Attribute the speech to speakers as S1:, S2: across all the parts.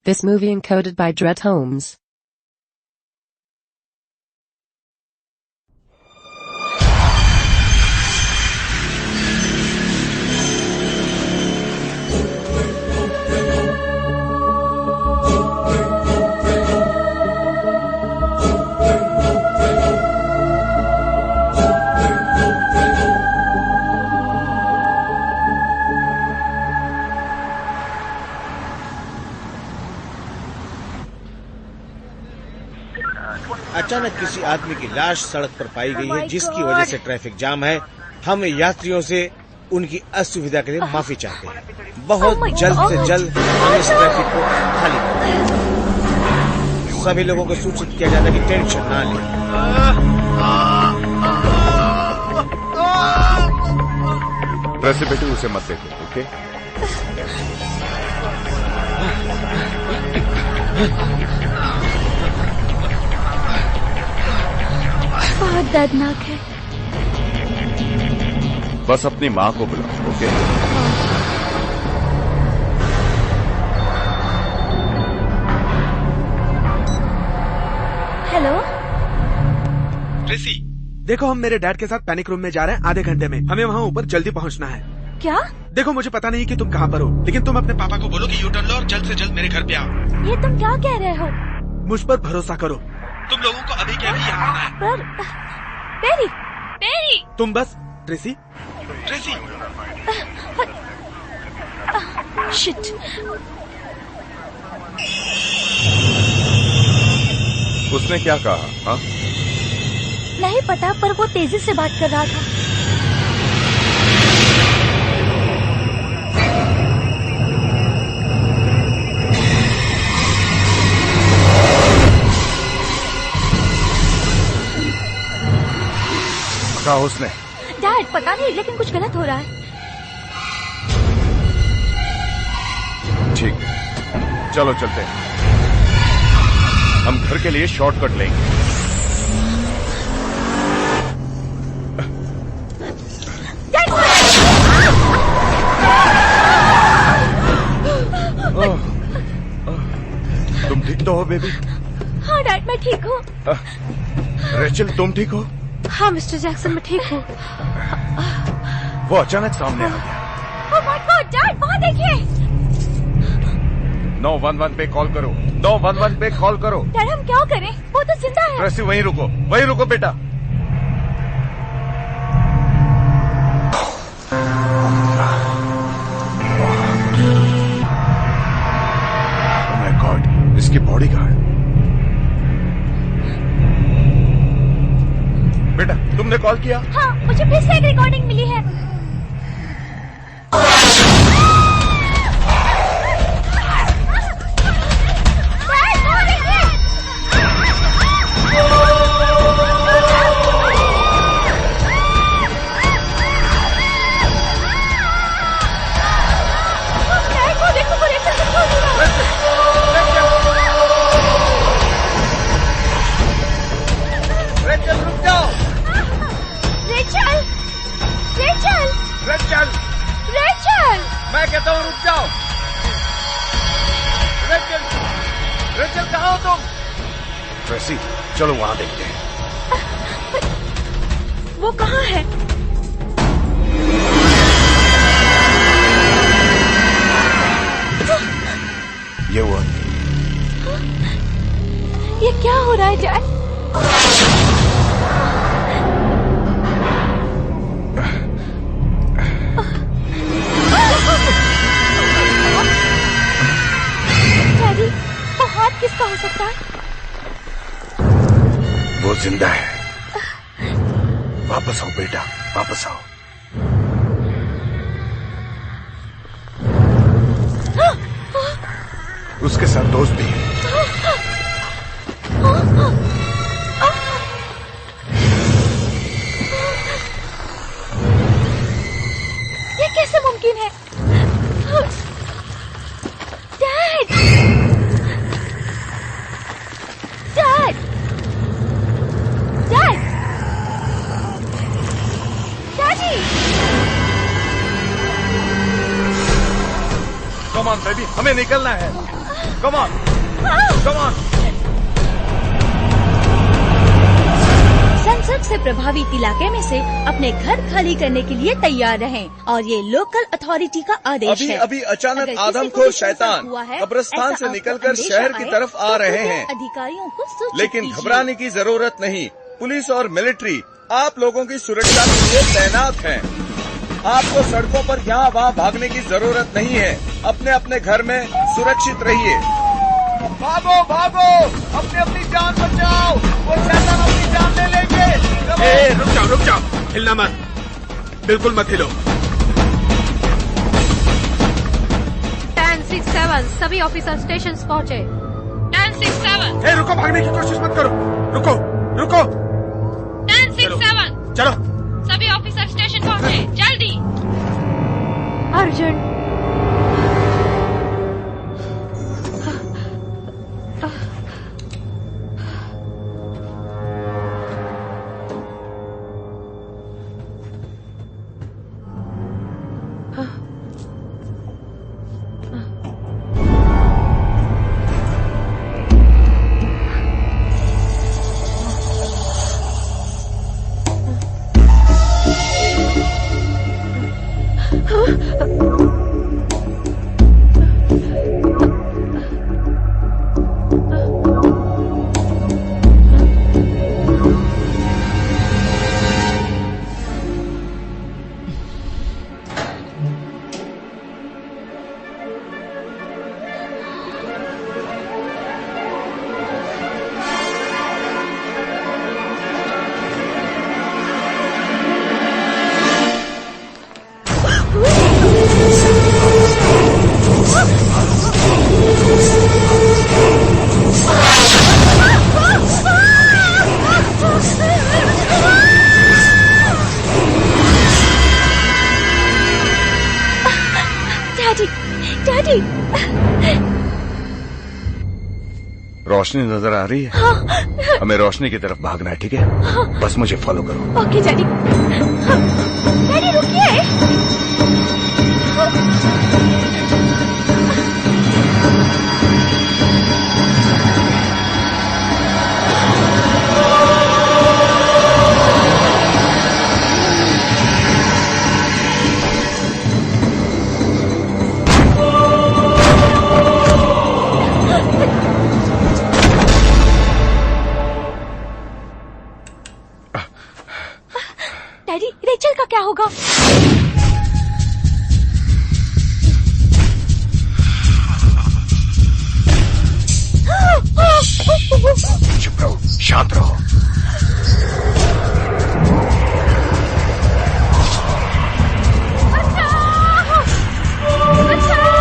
S1: This movie encoded by Dret Holmes.
S2: अचानक किसी आदमी की लाश सड़क पर पाई गई है, जिसकी वजह से ट्रैफिक जाम है। हम यात्रियों से उनकी असुविधा के लिए माफी चाहते हैं। बहुत जल्द से जल्द हम इस ट्रैफिक को खाली करें। सभी लोगों को सूचित किया जाता है कि टेंशन ना लें।
S3: वैसे बेटे उसे मत देखो, ओके?
S4: बहुत दर्दनाक है।
S3: बस अपनी माँ को बुलाओ, ओके?
S4: हेलो
S5: ट्रेसी, देखो हम मेरे डैड के साथ पैनिक रूम में जा रहे हैं आधे घंटे में। हमें वहाँ ऊपर जल्दी पहुँचना है।
S4: क्या?
S5: देखो मुझे पता नहीं कि तुम कहाँ पर हो, लेकिन तुम अपने पापा को बोलो कि यू टर्न लो और जल्द से जल्द मेरे घर पे आओ।
S4: ये तुम क्या कह रहे हो?
S5: मुझ पर भरोसा करो। तुम लोगों को अभी क्या भी यहाँ आना है।
S4: पर पेरी, पेरी,
S5: तुम बस ट्रेसी, ट्रेसी।
S4: शिट।
S3: उसने क्या कहा? हाँ?
S4: नहीं पता, पर वो तेजी से बात कर रहा था।
S3: कहा उसने?
S4: डैड पता नहीं, लेकिन कुछ गलत हो रहा है।
S3: ठीक है, चलो चलते हैं। हम घर के लिए शॉर्टकट लेंगे। तुम ठीक तो हो बेबी?
S4: हाँ डैड, मैं ठीक हूँ।
S3: रेचल तुम ठीक हो?
S4: हाँ मिस्टर जैक्सन, मैं ठीक हूँ।
S3: वो अचानक सामने आ गया।
S4: ओह माय गॉड डैड, वहाँ देखिए।
S3: 911 पे कॉल करो, 911 पे कॉल करो।
S4: डैड हम क्या करें? वो तो जिंदा है।
S3: ट्रेसी वहीं रुको बेटा। ओह माय गॉड, इसकी बॉडी कहाँ है? बेटा तुमने कॉल किया?
S4: हाँ, मुझे फिर से एक रिकॉर्डिंग मिली है।
S2: मैं कहता हूँ रुक जाओ। रेचल कहाँ हो तुम?
S3: ट्रेसी चलो वहां देखते हैं।
S4: वो कहाँ है?
S3: ये हुआ।
S4: ये क्या हो रहा है डैड? डैडी, वो हाथ किसका हो सकता है?
S3: वो जिंदा है। वापस आओ बेटा, वापस आओ। उसके साथ दोस्त भी है।
S4: ये कैसे मुमकिन है? Dad! Dad! Dad! Daddy!
S3: Come on baby, हमें निकलना है। Come on come on.
S4: संसद से प्रभावित इलाके में से अपने घर खाली करने के लिए तैयार रहें और ये लोकल अथॉरिटी का आदेश
S6: अभी
S4: है।
S6: अभी अचानक
S4: अगर किसी
S6: आदमखोर
S4: को
S6: शैतान
S4: हुआ है,
S6: कब्रिस्तान
S4: ऐसा
S6: से
S4: आपको
S6: निकलकर
S4: अंदेशा
S6: शहर की
S4: है,
S6: तरफ आ
S4: तो
S6: रहे
S4: तुरंत
S6: हैं।
S4: अधिकारियों को सूचित
S6: लेकिन
S4: कीजिए।
S6: घबराने की जरूरत नहीं। पुलिस और मिलिट्री आप लोगों की सुरक्षा के लिए तैनात हैं। आपको सड़कों पर यहाँ वहाँ भागने की जरूरत नहीं है। अपने अपने घर में सुरक्षित रहिए। भागो भागो, अपनी अपनी जान बचाओ, वो शैतान अपनी जान ले लेंगे।
S5: ए, रुक जाओ, हिलना मत, बिल्कुल मत हिलो।
S7: 1067 सभी ऑफिसर स्टेशन पहुँचे। 1067
S5: ए, रुको, भागने की कोशिश मत करो। रुको
S7: 1067
S5: चलो।
S7: सभी ऑफिसर स्टेशन पहुँचे, जल्दी। अर्जुन
S4: डैडी
S3: रोशनी नजर आ रही है? हमें रोशनी की तरफ भागना है, ठीक है? बस मुझे फॉलो करो।
S4: Okay daddy. डैडी रुकिए। डैडी रेचल का क्या होगा?
S3: चुप रहो, शांत रहो। रुक जाओ।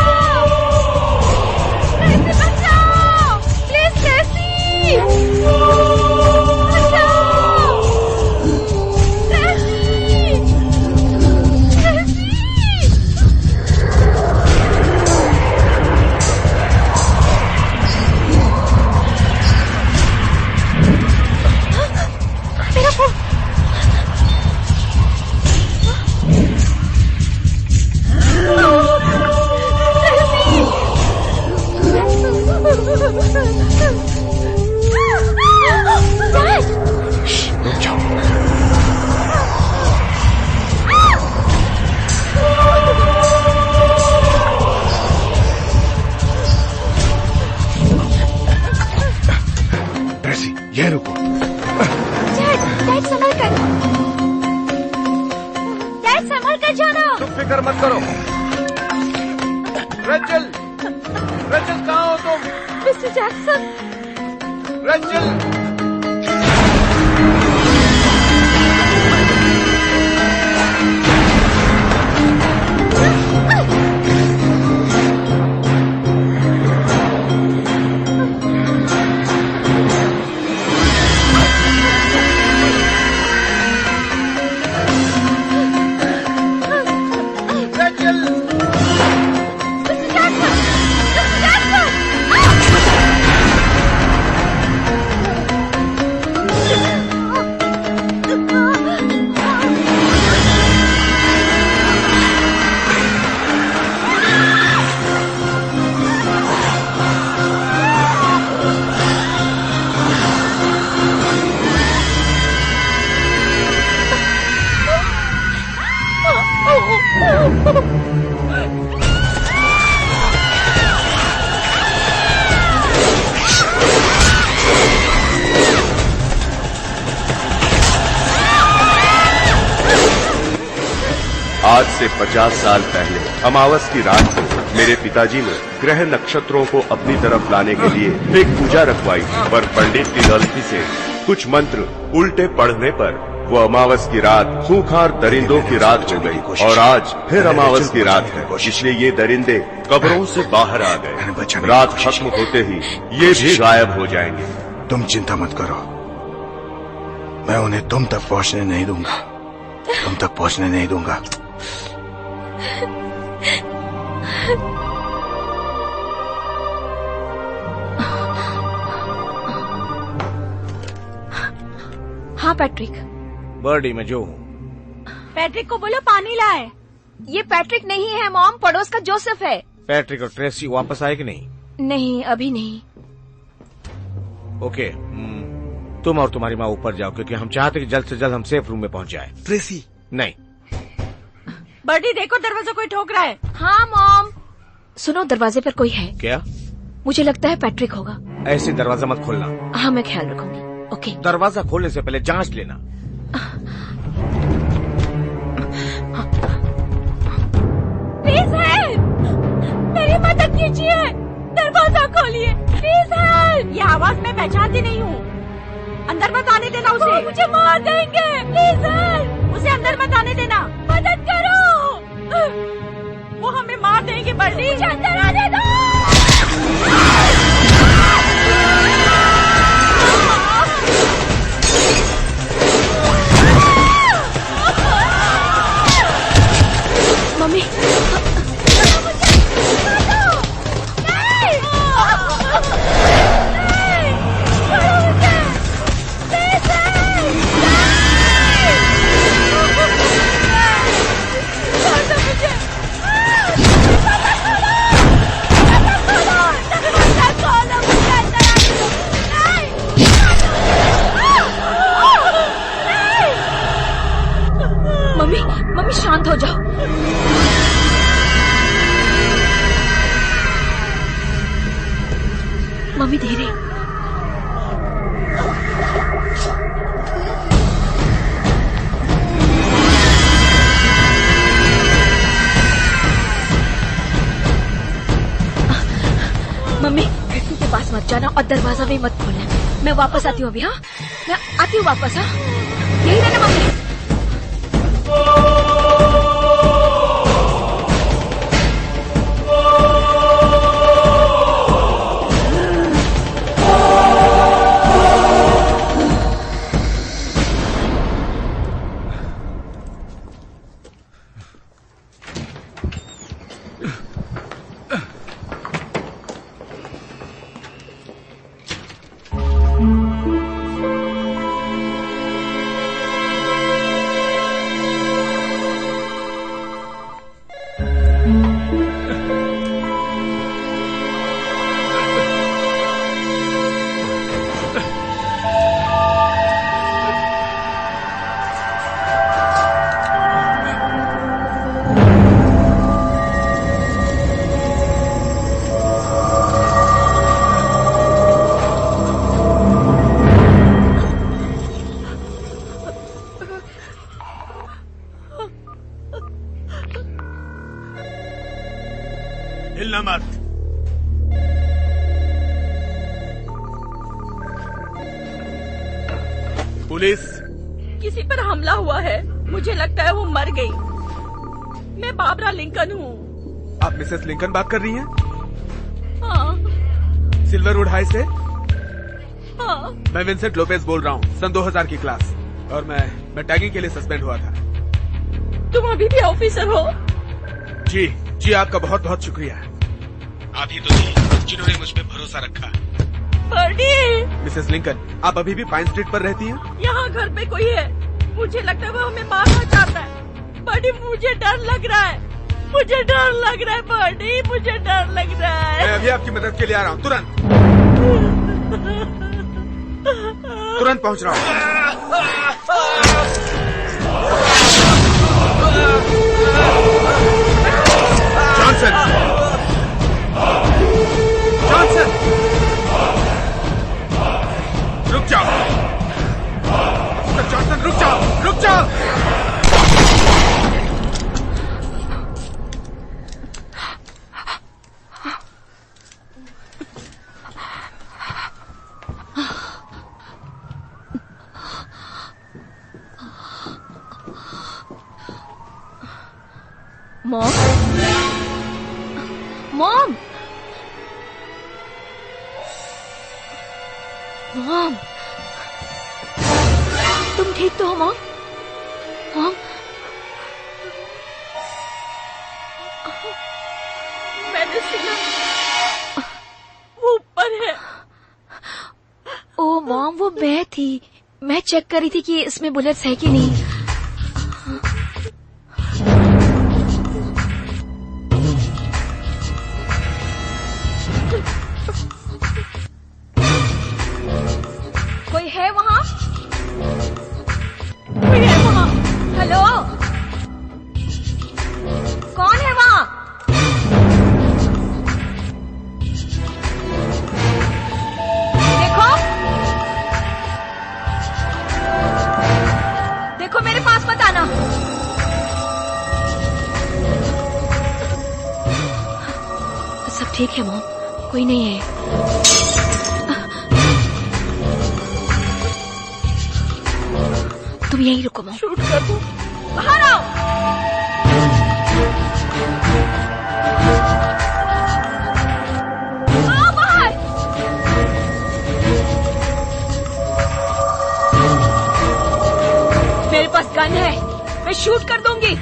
S3: ट्रेसी, ये रुको।
S4: डैड संभल कर। डैड संभल कर जाना।
S6: तुम फिक्र मत करो। रेचल कहाँ हो तुम?
S4: Mister Jackson.
S6: रेचल
S3: आज से 50 साल पहले अमावस की रात को मेरे पिताजी ने ग्रह नक्षत्रों को अपनी तरफ लाने के लिए एक पूजा रखवाई, पर पंडित की गलती से कुछ मंत्र उल्टे पढ़ने पर वो अमावस की रात खूंखार दरिंदों की रात हो गई और आज फिर अमावस की रात है, इसलिए ये दरिंदे कब्रों से बाहर आ गए। रात खत्म होते ही ये भी गायब हो जाएंगे।
S8: तुम चिंता मत करो, मैं उन्हें तुम तक पहुंचने नहीं दूंगा, तुम तक पहुंचने नहीं दूंगा।
S9: हाँ पैट्रिक।
S2: बर्डी मैं जो हूँ।
S4: पैट्रिक को बोलो पानी लाए।
S9: ये पैट्रिक नहीं है मॉम, पड़ोस का जोसेफ है।
S2: पैट्रिक और ट्रेसी वापस आए कि नहीं?
S9: नहीं, अभी नहीं।
S2: ओके, तुम और तुम्हारी माँ ऊपर जाओ, क्योंकि हम चाहते कि जल्द से जल्द हम सेफ रूम में पहुंच जाए।
S5: ट्रेसी
S2: नहीं।
S4: बर्डी देखो, दरवाजा कोई ठोक रहा है।
S9: हाँ मॉम। सुनो, दरवाजे पर कोई है।
S2: क्या?
S9: मुझे लगता है पैट्रिक होगा।
S2: ऐसे दरवाजा मत खोलना।
S9: हाँ, मैं ख्याल रखूंगी। ओके।
S2: दरवाजा खोलने से पहले जांच लेना।
S4: प्लीज हेल्प, मेरी मदद कीजिए, दरवाजा खोलिए प्लीज हेल्प। ये आवाज मैं पहचानती नहीं हूँ, अंदर मत आने देना उसे। वो मुझे मार देंगे, प्लीज हेल्प, उसे अंदर मत आने देना, मदद करो। वो हमें मार देंगे बर्डी, मुझे अंदर आने दो।
S9: मम्मी, मम्मी शांत हो जाओ। मम्मी धीरे। मम्मी खिड़की के पास मत जाना और दरवाजा भी मत खोलना। मैं वापस आती हूँ अभी। हाँ, मैं आती हूँ वापस। हाँ, यही रहना मम्मी।
S5: हिलना मत। पुलिस,
S4: किसी पर हमला हुआ है, मुझे लगता है वो मर गई। मैं बाबरा लिंकन हूँ।
S5: आप मिसेस लिंकन बात कर रही हैं?
S4: हाँ।
S5: सिल्वरवुड हाई से?
S4: हाँ।
S5: मैं विंसेंट लोपेज बोल रहा हूँ, सन 2000 की क्लास, और मैं टैगिंग के लिए सस्पेंड हुआ था।
S4: तुम अभी भी ऑफिसर हो?
S5: जी जी, आपका बहुत बहुत शुक्रिया। आप ही तो थी जिन्होंने मुझ पे भरोसा रखा।
S4: बर्डी।
S5: मिसेस लिंकन, आप अभी भी पाइन स्ट्रीट पर रहती हैं?
S4: यहाँ घर पे कोई है, मुझे लगता है वो हमें मारना चाहता है। बर्डी, मुझे डर लग रहा है, मुझे डर लग रहा है बर्डी, मुझे डर लग रहा है।
S5: मैं अभी आपकी मदद के लिए आ रहा हूँ, तुरंत पहुँच रहा हूँ। जॉनसन, रुक जाओ। जॉनसन, रुक जाओ, रुक जाओ।
S9: मॉम, मॉम, मॉम, तुम ठीक तो हो मॉम? मॉम,
S4: मैंने सुना वो ऊपर है।
S9: ओ मॉम, वो मैं थी। मैं चेक कर रही थी कि इसमें बुलेट्स है कि नहीं। कोई है वहाँ? कोई है वहाँ? हेलो, कौन है वहाँ? देखो, देखो मेरे पास मत आना। सब ठीक है मॉम, कोई नहीं है। तुम यहीं रुको मॉम।
S4: शूट कर दूं? बाहर आओ। आओ बाहर।
S9: मेरे पास गन है, मैं शूट कर दूंगी।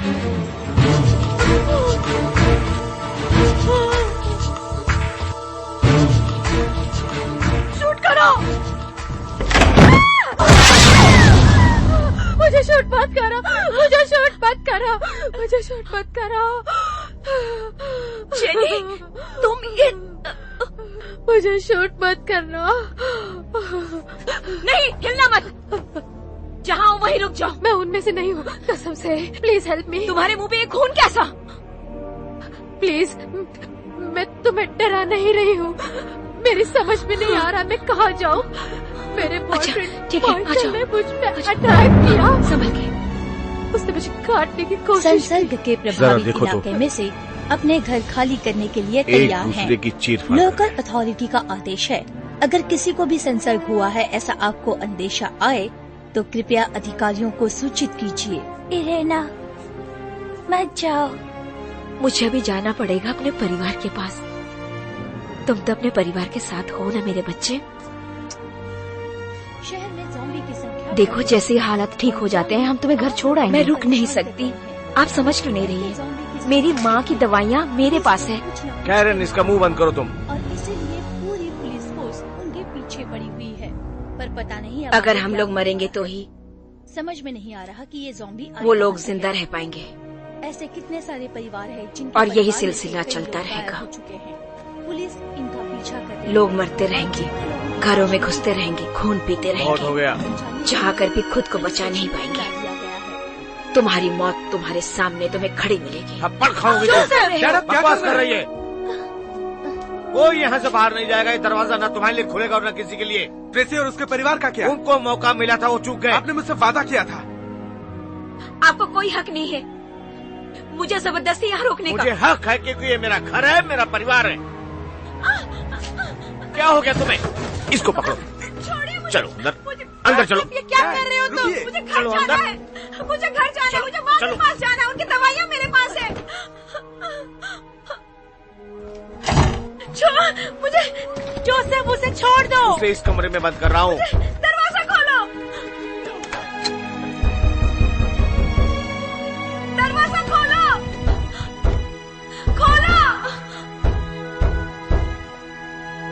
S4: शूट करो। मुझे शूट मत करो, मुझे शूट मत करो, मुझे शूट मत करो।
S9: जेनी, तुम ये
S4: मुझे शूट मत करना।
S9: नहीं, हिलना मत। जहाँ हो वहीं रुक जाओ।
S4: मैं उनमें से नहीं हूँ, कसम से। Please help me.
S9: तुम्हारे मुंह पे ये खून कैसा?
S4: प्लीज, मैं तुम्हें डरा नहीं रही हूँ। मेरी समझ में नहीं आ रहा मैं कहाँ जाऊँ। मेरे बॉयफ्रेंड
S9: ठीक है, आ जाओ।
S4: ने मुझ पे अटैक किया।
S9: संभल के।
S4: उसने मुझे काटने की कोशिश
S10: संसर्ग के प्रभावित इलाके में से अपने घर खाली करने के लिए तैयार हैं।
S2: की चीर फाड़
S10: लोकल अथॉरिटी का आदेश है, अगर किसी को भी संसर्ग हुआ है ऐसा आपको अंदेशा आए तो कृपया अधिकारियों को सूचित कीजिए।
S9: इरेना, मत जाओ। मुझे अभी जाना पड़ेगा अपने परिवार के पास। तुम तो अपने परिवार के साथ हो ना मेरे बच्चे।
S10: शहर में ज़ॉम्बी की संख्या
S9: देखो, जैसे ही हालात ठीक हो जाते हैं हम तुम्हें घर छोड़ आएंगे। मैं रुक नहीं सकती। आप समझ क्यों नहीं रही है? मेरी माँ की दवाइयाँ मेरे पास है।
S2: कैरन, इसका मुंह बंद करो तुम।
S10: और इसीलिए पूरी पुलिस फोर्स उनके पीछे पड़ी हुई है। पर पता नहीं अब
S9: अगर
S10: आगे
S9: हम
S10: क्या
S9: लोग
S10: होगा।
S9: मरेंगे तो ही
S10: समझ में नहीं आ रहा कि ये ज़ॉम्बी
S9: वो लोग जिंदा रह पाएंगे।
S10: ऐसे कितने सारे परिवार हैं जिनके
S9: और यही
S10: परिवार में
S9: सिलसिला
S10: से कई
S9: चलता
S10: लोग गायब
S9: रहेगा।
S10: हो चुके हैं। पुलिस इनका पीछा कर रही है।
S9: लोग मरते रहेंगे, घरों में घुसते रहेंगे, खून पीते
S2: बहुत हो
S9: रहेंगे,
S2: गया।
S9: चाह कर भी खुद को बचा नहीं पाएंगे। तुम्हारी मौत तुम्हारे सामने तुम्हें खड़ी मिलेगी।
S2: थप्पड़ खाओगे तुम। बकवास कर रही है। कोई यहाँ से बाहर नहीं जाएगा। ये दरवाजा न तुम्हारे लिए खुलेगा और न किसी के लिए।
S5: ट्रेसी और उसके परिवार का क्या?
S2: उनको मौका मिला था, वो चूक गए।
S5: आपने मुझसे वादा किया था।
S9: आपको कोई हक नहीं है मुझे जबरदस्ती यहाँ रोकने का।
S2: मुझे हक है क्योंकि ये मेरा घर है, मेरा परिवार है। क्या हो गया तुम्हें? इसको पकड़ो। चलो अंदर चलो।
S4: ये क्या कर रहे हो तुम? मुझे घर
S2: चलो
S4: जाना
S2: अंदर।
S4: है, मुझे घर जाना है, मुझे माँ के पास जाना है। उनकी दवाइयाँ मेरे पास है। मुझे जोसेफ, उसे छोड़ दो।
S2: उसे इस कमरे में बंद कर रहा हूँ।
S4: दरवाजा खोलो, दरवाजा खोलो, खोलो,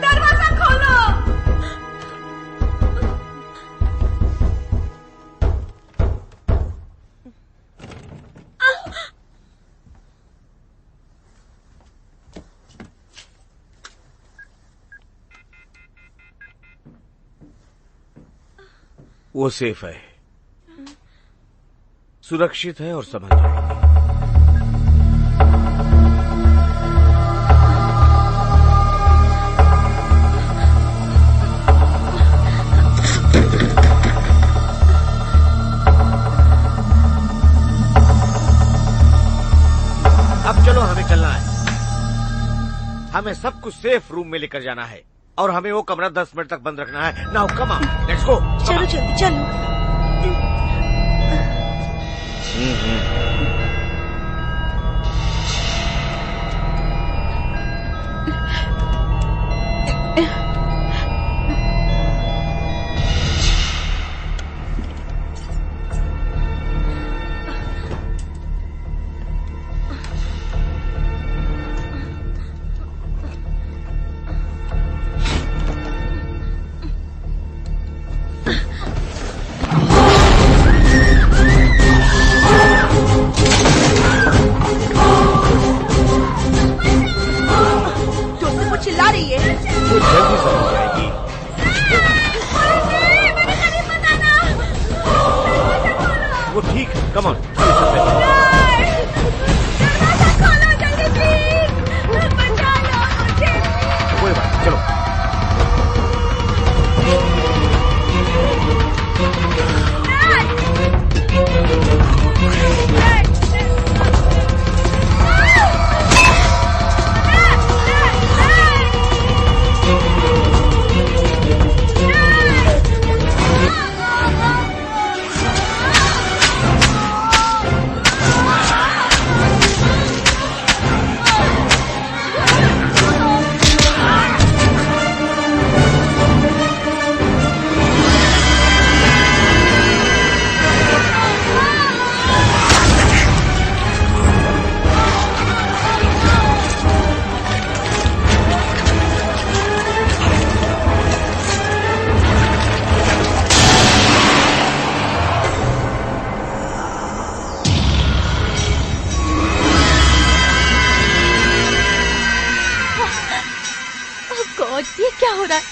S4: दरवाजा खोलो।
S2: वो सेफ है, सुरक्षित है और संभल जाएगी। अब चलो, हमें चलना है। हमें सब कुछ सेफ रूम में लेकर जाना है और हमें वो कमरा 10 मिनट तक बंद रखना है। Now come on, let's go.
S10: चलो जल्दी चलो। चिल्ला रही है।
S2: वो जल्दी समझ जाएगी। वो ठीक है, कम ऑन। कोई बात नहीं, चलो।
S10: ये क्या हो रहा है?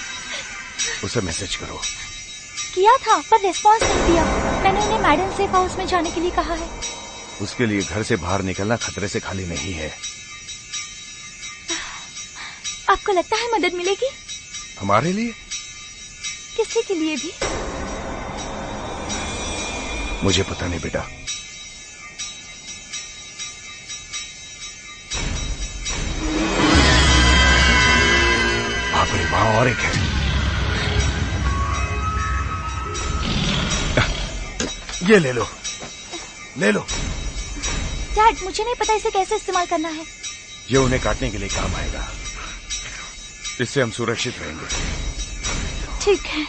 S8: उसे मैसेज करो।
S10: किया था पर रिस्पॉन्स नहीं दिया। मैंने उन्हें मैडम सेफ हाउस में जाने के लिए कहा है।
S8: उसके लिए घर से बाहर निकलना खतरे से खाली नहीं है।
S10: आपको लगता है मदद मिलेगी?
S8: हमारे लिए?
S10: किसी के लिए भी?
S8: मुझे पता नहीं बेटा। बाप रे, वहां और एक है। ये ले लो, ले लो।
S10: डैड, मुझे नहीं पता इसे कैसे इस्तेमाल करना है।
S8: ये उन्हें काटने के लिए काम आएगा। इससे हम सुरक्षित रहेंगे।
S10: ठीक है।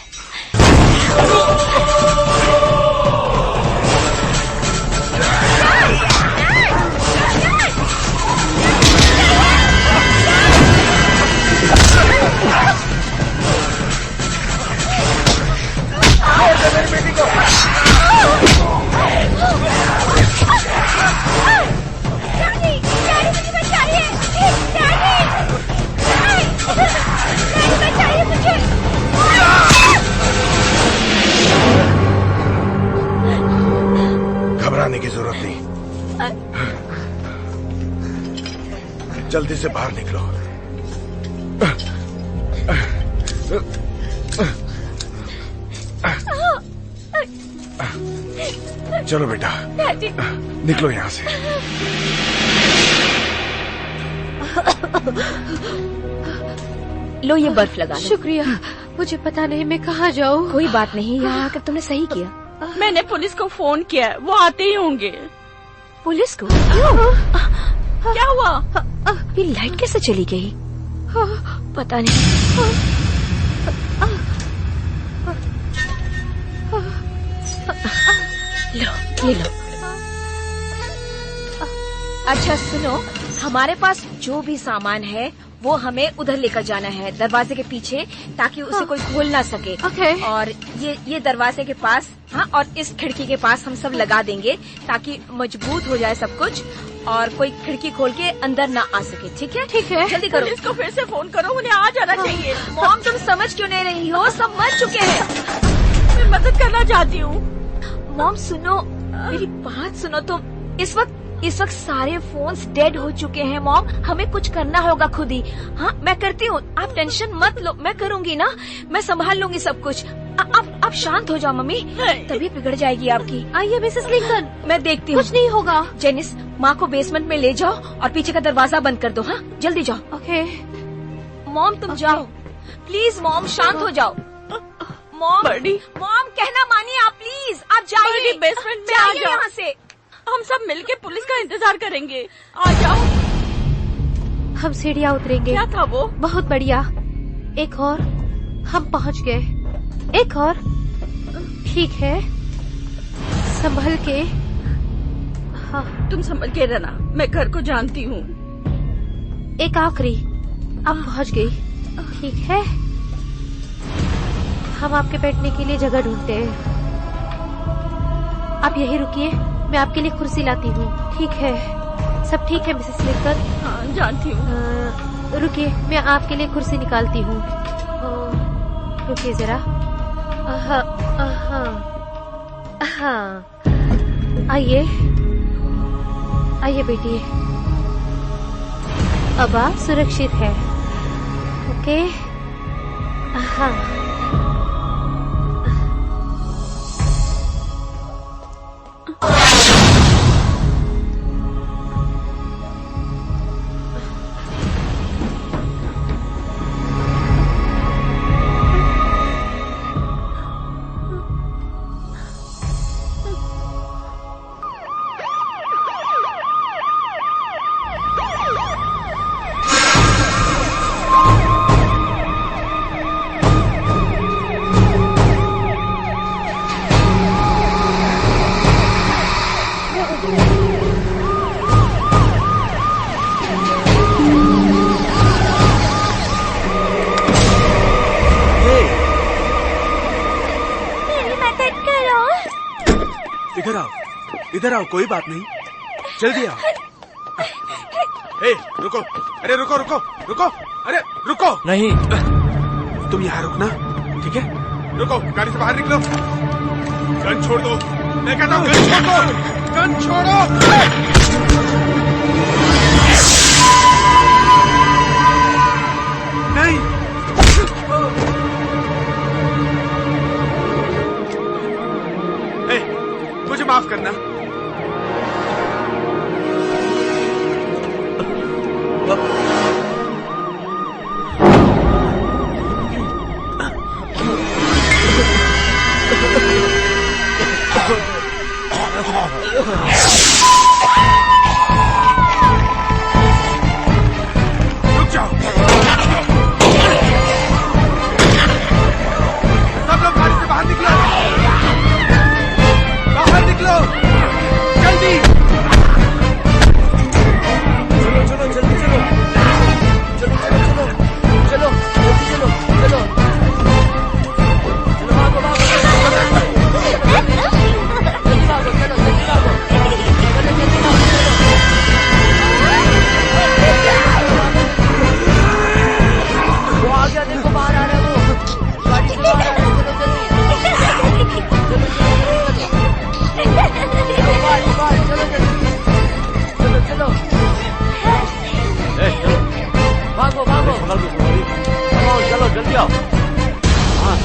S8: घबराने की जरूरत नहीं। जल्दी से बाहर निकलो। चलो बेटा, निकलो यहाँ से।
S9: लो ये बर्फ लगा लो।
S7: शुक्रिया। मुझे पता नहीं मैं कहाँ जाऊँ।
S9: कोई बात नहीं, यहाँ आकर तुमने सही किया।
S4: मैंने पुलिस को फोन किया है, वो आते ही होंगे।
S9: पुलिस को? क्यों?
S4: क्या हुआ?
S9: ये लाइट कैसे चली गई? पता नहीं। लो ये लो। अच्छा सुनो, हमारे पास जो भी सामान है वो हमें उधर लेकर जाना है, दरवाजे के पीछे, ताकि उसे कोई खोल ना सके। और ये दरवाजे के पास, हाँ, और इस खिड़की के पास हम सब लगा देंगे ताकि मजबूत हो जाए सब कुछ और कोई खिड़की खोल के अंदर ना आ सके। ठीक है? ठीक है, जल्दी करो।
S4: पुलिस को फिर से फोन करो, उन्हें आ जाना चाहिए।
S9: मॉम तुम समझ क्यों नहीं रही हो? सब मर चुके हैं।
S4: मैं मदद करना चाहती हूँ।
S9: मॉम सुनो, मेरी बात सुनो तुम। इस वक्त सारे फोन्स डेड हो चुके हैं मॉम। हमें कुछ करना होगा खुद ही। हाँ मैं करती हूँ, आप टेंशन मत लो, मैं करूँगी ना, मैं संभाल लूंगी सब कुछ। आप शांत हो जाओ मम्मी, तबीयत बिगड़ जाएगी आपकी।
S7: आइए मिसेस लिंकन,
S9: मैं देखती हूँ।
S7: कुछ नहीं होगा।
S9: जेनिस, माँ को बेसमेंट में ले जाओ और पीछे का दरवाजा बंद कर दो। हाँ जल्दी जाओ।
S7: ओके
S9: मॉम तुम जाओ प्लीज। मॉम शांत हो जाओ। मॉम कहना मानिए आप, प्लीज आप जाइए।
S4: बेसमेंट में आ जाओ
S9: यहाँ से।
S4: हम सब मिलके पुलिस का इंतजार करेंगे। आ जाओ।
S7: हम सीढ़ियाँ उतरेंगे।
S4: क्या था वो?
S7: बहुत बढ़िया। एक और, हम पहुंच गए। एक और, ठीक है, संभल के। हाँ,
S4: तुम संभल के रहना, मैं घर को जानती हूँ।
S7: एक आखिरी, अब पहुंच गई। ठीक है, हम आपके बैठने के लिए जगह ढूंढते हैं। आप यहीं रुकिए, मैं आपके लिए कुर्सी लाती हूँ। ठीक है, सब ठीक है मिसेस लिकर?
S4: हाँ, जानती हूँ।
S7: रुकिए, मैं आपके लिए कुर्सी निकालती हूँ। रुकिए जरा। हाँ, आइए आइए बेटी, अब आप सुरक्षित हैं। ओके। हाँ,
S5: इधर आओ, कोई बात नहीं, जल्दी आओ। रुको, अरे रुको रुको रुको, अरे रुको।
S2: नहीं,
S5: तुम यहाँ रुकना, ठीक है? रुको, गाड़ी से बाहर निकलो। गन छोड़ दो, मैं कहता हूँ गन छोड़ दो, गन छोड़ो। नहीं, मुझे माफ करना। रुक जाओ, सब लोग गाड़ी से बाहर निकलो, बाहर निकलो, जल्दी।
S2: चलो चलो जल्दी चलो, चलो चलो चलो चलो जल्दी चलो, चलो चलो, भागो भागो जल्दी भागो, चलो जल्दी भागो, चलो जल्दी भागो, वो आ गया, देखो बाहर आ रहा है, वो गाड़ी से बाहर आ रहा है, चलो जल्दी, चलो चलो बाहर, चलो जल्दी, चलो चलो, चलो भागो भागो, चलो जल्दी आओ। हाँ,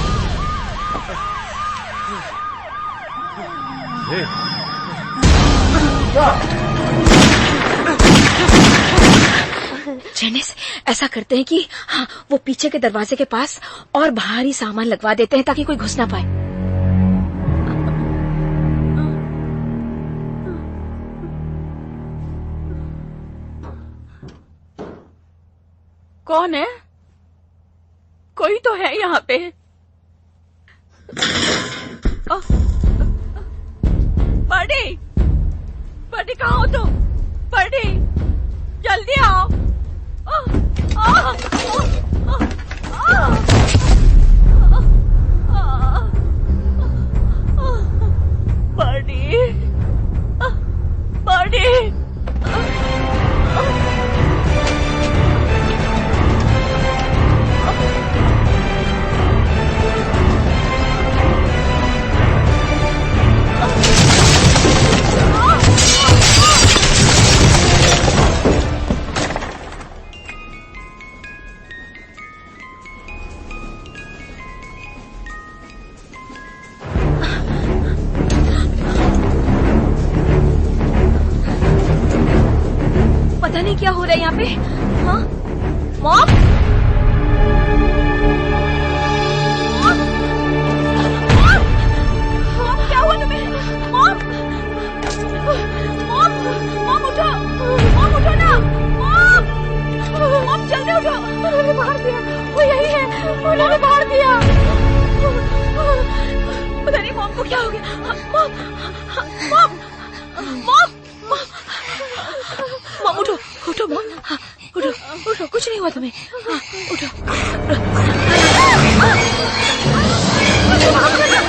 S9: जेनिस, ऐसा करते हैं कि हाँ, वो पीछे के दरवाजे के पास और बाहरी सामान लगवा देते हैं ताकि कोई घुस ना पाए।
S4: कौन है? कोई तो है यहाँ पे। बड़ी, बड़ी कहाँ हो तुम? बड़ी, जल्दी आओ। बड़ी, बड़ी,
S9: पता नहीं क्या हो रहा है यहाँ पे। हाँ, मॉम, क्या हुआ तुम्हें? मॉम, मॉम, मॉम उठो, मॉम उठो ना, मॉम, मॉम जल्दी उठो। अरे बाहर से वो यही है, आपको क्या हो गया? मॉम, मॉम, मॉम, मॉम, उठो, उठो मॉम, उठो, उठो, कुछ नहीं हुआ तुम्हें, उठो। मुझे माफ करना।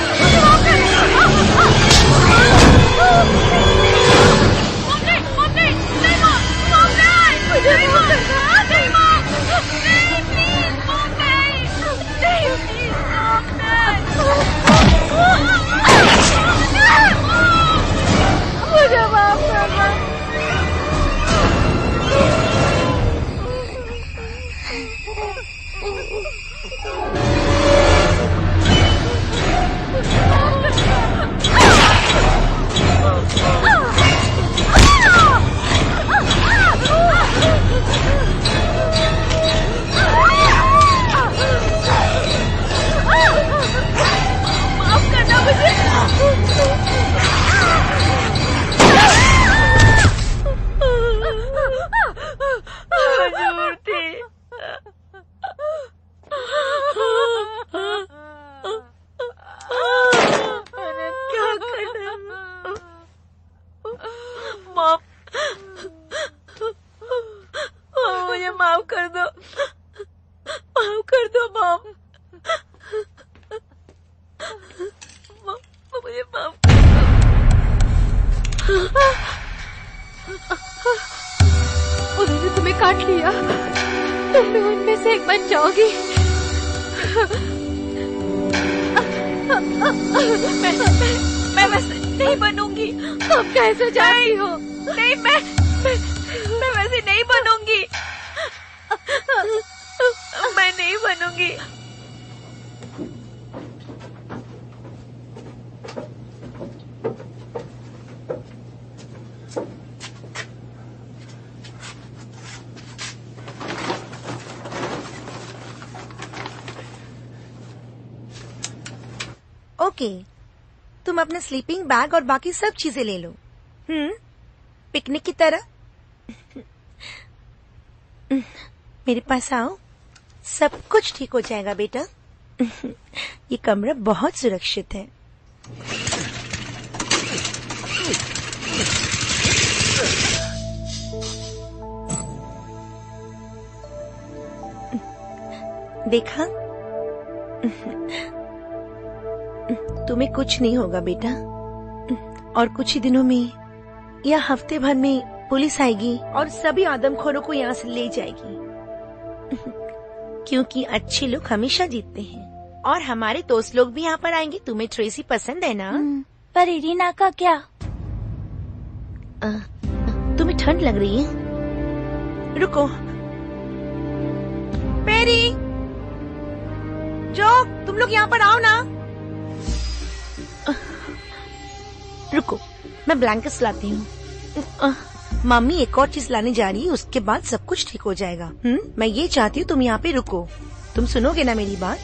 S9: माफ करना मुझे। मुझे माफ कर दो, माफ कर दो मॉम, मुझे माफ कर दो।
S7: उन्होंने तुम्हें काट लिया, तुम भी उनमें से एक बन जाओगी।
S9: मैं वैसे नहीं बनूंगी।
S7: तुम कैसे चाहती हो?
S9: नहीं, मैं वैसे नहीं बनूंगी। मैं नहीं बनूंगी।
S11: ओके, तुम अपने स्लीपिंग बैग और बाकी सब चीजें ले लो। पिकनिक की तरह। मेरे पास आओ, सब कुछ ठीक हो जाएगा बेटा। ये कमरा बहुत सुरक्षित है। देखा, तुम्हें कुछ नहीं होगा बेटा, और कुछ ही दिनों में या हफ्ते भर में पुलिस आएगी और सभी आदमखोरों को यहाँ से ले जाएगी। क्योंकि अच्छे लोग हमेशा जीतते हैं, और हमारे दोस्त लोग भी यहाँ पर आएंगे। तुम्हें ट्रेसी पसंद है ना?
S4: पर इरीना का क्या?
S11: तुम्हें ठंड लग रही है? रुको, पेरी, जो तुम लोग यहाँ पर आओ ना। रुको, मैं ब्लैंकेट्स लाती हूँ। मम्मी एक और चीज लाने जा रही है, उसके बाद सब कुछ ठीक हो जाएगा। मैं ये चाहती हूँ तुम यहाँ पे रुको। तुम सुनोगे ना मेरी बात?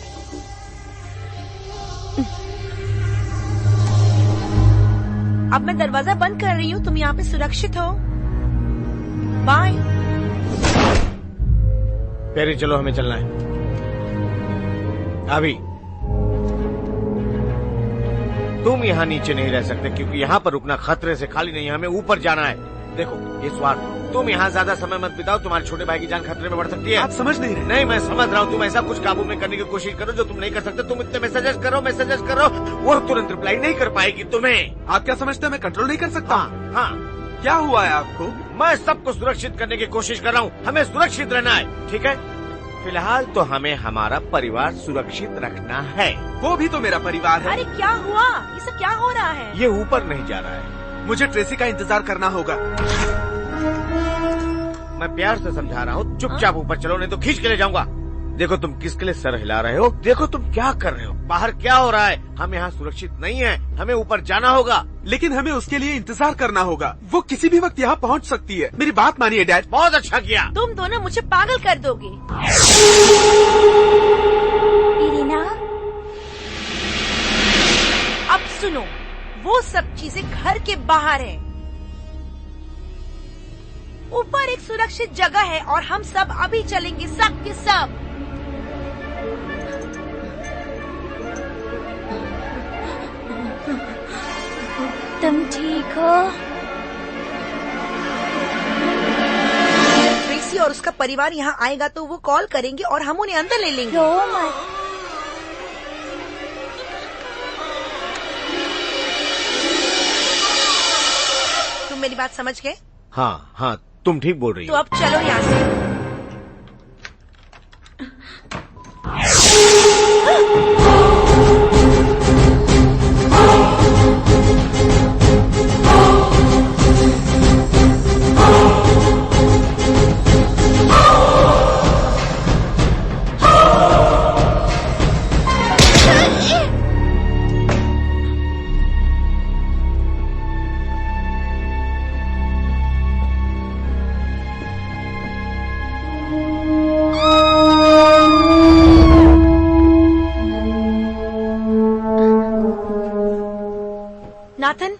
S11: अब मैं दरवाजा बंद कर रही हूँ, तुम यहाँ पे सुरक्षित हो। बाय।
S2: पेरी, चलो, हमें चलना है अभी। तुम यहाँ नीचे नहीं रह सकते, क्योंकि यहाँ पर रुकना खतरे से खाली नहीं है। हमें ऊपर जाना है। देखो, ये स्वार्थ, तुम यहाँ ज्यादा समय मत बिताओ, तुम्हारे छोटे भाई की जान खतरे में बढ़ सकती है।
S5: आप समझ नहीं रहे।
S2: नहीं, मैं समझ रहा हूँ। तुम ऐसा कुछ काबू में करने की कोशिश करो जो तुम नहीं कर सकते। तुम इतने मैसेजेस करो, वो तुरंत रिप्लाई नहीं कर पाएगी तुम्हें।
S5: आप क्या समझते हैं मैं कंट्रोल नहीं कर सकता?
S2: हाँ,
S5: क्या हुआ है आपको?
S2: मैं सबको सुरक्षित करने की कोशिश कर रहा हूँ। हमें सुरक्षित रहना है, ठीक है? फिलहाल तो हमें हमारा परिवार सुरक्षित रखना है।
S5: वो भी तो मेरा परिवार है।
S11: अरे क्या हुआ? ये सब क्या हो रहा है?
S2: ये ऊपर नहीं जा रहा है।
S5: मुझे ट्रेसी का इंतजार करना होगा।
S2: मैं प्यार से समझा रहा हूँ, चुपचाप ऊपर चलो, नहीं तो खींच के ले जाऊंगा। देखो, तुम किसके लिए सर हिला रहे हो? देखो तुम क्या कर रहे हो? बाहर क्या हो रहा है? हम यहाँ सुरक्षित नहीं हैं। हमें ऊपर जाना होगा।
S5: लेकिन हमें उसके लिए इंतजार करना होगा। वो किसी भी वक्त यहाँ पहुँच सकती है। मेरी बात मानिए डैड।
S2: बहुत अच्छा किया।
S11: तुम दोनों मुझे पागल कर दोगे।
S4: इरीना,
S11: अब सुनो, वो सब चीजें घर के बाहर है। ऊपर एक सुरक्षित जगह है और हम सब अभी चलेंगे, सब के सब।
S9: तुम ठीक हो?
S11: ट्रेसी और उसका परिवार यहाँ आएगा तो वो कॉल करेंगे और हम उन्हें अंदर ले लेंगे।
S9: रो मत।
S11: तुम मेरी बात समझ गए?
S2: हाँ हाँ, तुम ठीक बोल रही
S11: तो
S2: हो।
S11: अब चलो यहाँ से। नाथन,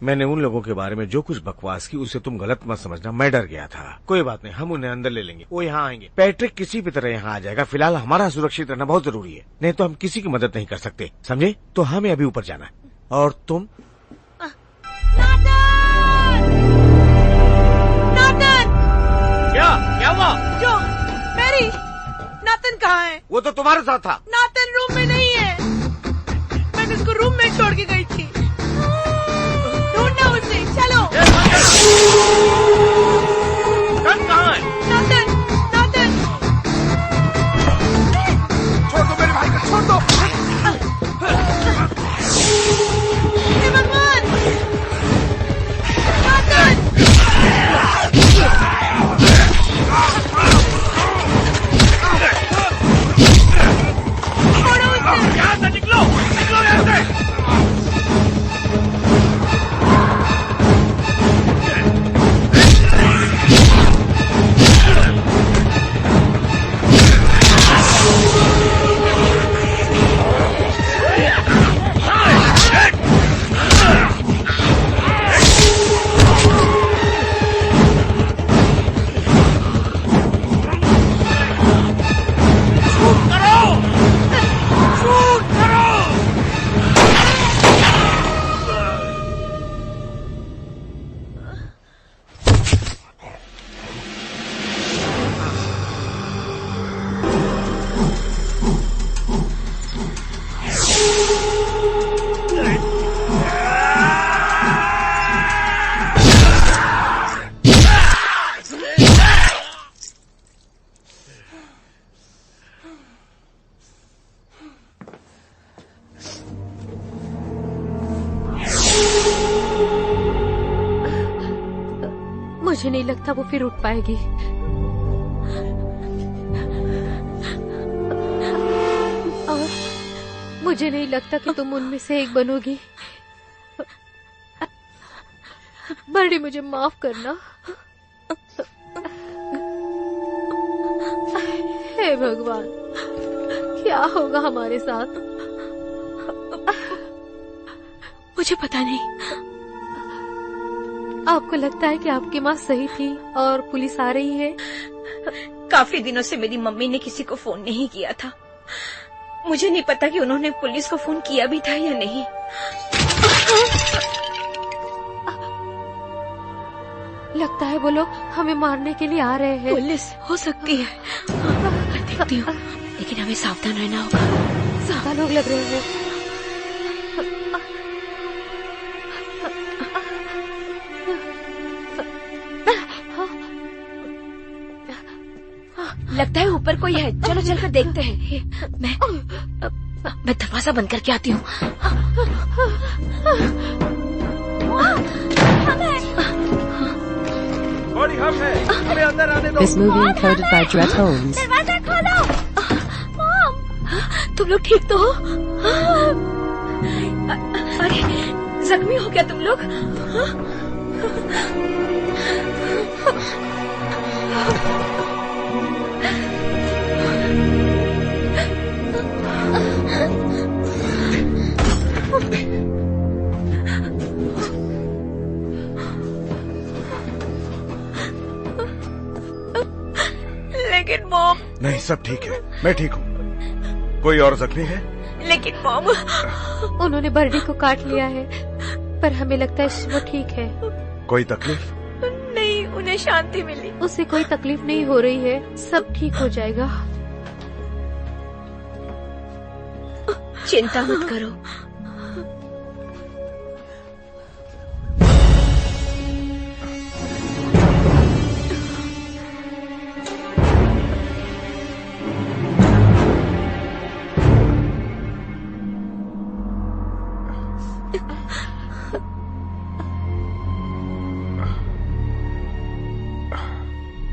S2: मैंने उन लोगों के बारे में जो कुछ बकवास की उसे तुम गलत मत समझना। मैं डर गया था। कोई बात नहीं, हम उन्हें अंदर ले लेंगे। वो यहाँ आएंगे। पैट्रिक किसी भी तरह यहाँ आ जाएगा। फिलहाल हमारा सुरक्षित रहना बहुत जरूरी है, नहीं तो हम किसी की मदद नहीं कर सकते, समझे? तो हमें अभी ऊपर जाना है। और तुम? क्या हुआ?
S11: जो मैरी, नाथन कहाँ है?
S2: वो तो तुम्हारे साथ था।
S11: नाथन रूम में नहीं है। मैंने उसको रूम में छोड़ के गई थी। ढूंढना उसे, चलो।
S2: कहाँ है?
S11: Nathan, Nathan.
S5: छोड़ दो मेरे भाई को, छोड़ दो।
S11: हे भगवान! नाथन! छोड़ो उसे!
S2: यहाँ से निकलो, निकलो यहाँ से।
S7: मुझे नहीं लगता वो फिर उठ पाएगी। और मुझे नहीं लगता कि तुम उनमें से एक बनोगी। बर्डी, मुझे माफ करना। हे भगवान, क्या होगा हमारे साथ?
S9: मुझे पता नहीं।
S7: आपको लगता है कि आपकी माँ सही थी और पुलिस आ रही है?
S9: काफी दिनों से मेरी मम्मी ने किसी को फोन नहीं किया था। मुझे नहीं पता कि उन्होंने पुलिस को फोन किया भी था या नहीं।
S7: लगता है वो लोग हमें मारने के लिए आ रहे हैं।
S9: पुलिस हो सकती है, मैं देखती हूँ, लेकिन हमें सावधान रहना होगा।
S7: ज्यादा लोग लग रहे हैं।
S9: लगता है ऊपर कोई है, चलो चलकर देखते हैं। मैं दरवाजा बंद करके आती हूँ।
S6: बॉडी हम है, हमें अंदर आने दो।
S1: This movie encoded by Dret Holmes.
S9: दरवाजा खोलो। मॉम, तुम लोग ठीक तो हो? अरे, जख्मी हो क्या तुम लोग? लेकिन मॉम।
S8: नहीं, सब ठीक है, मैं ठीक हूँ। कोई और जख्मी है?
S9: लेकिन मॉम,
S7: उन्होंने बर्डी को काट लिया है। पर हमें लगता है वो ठीक है।
S8: कोई तकलीफ?
S9: नहीं, उन्हें शांति मिली।
S7: उसे कोई तकलीफ नहीं हो रही है, सब ठीक हो जाएगा।
S9: चिंता मत करो।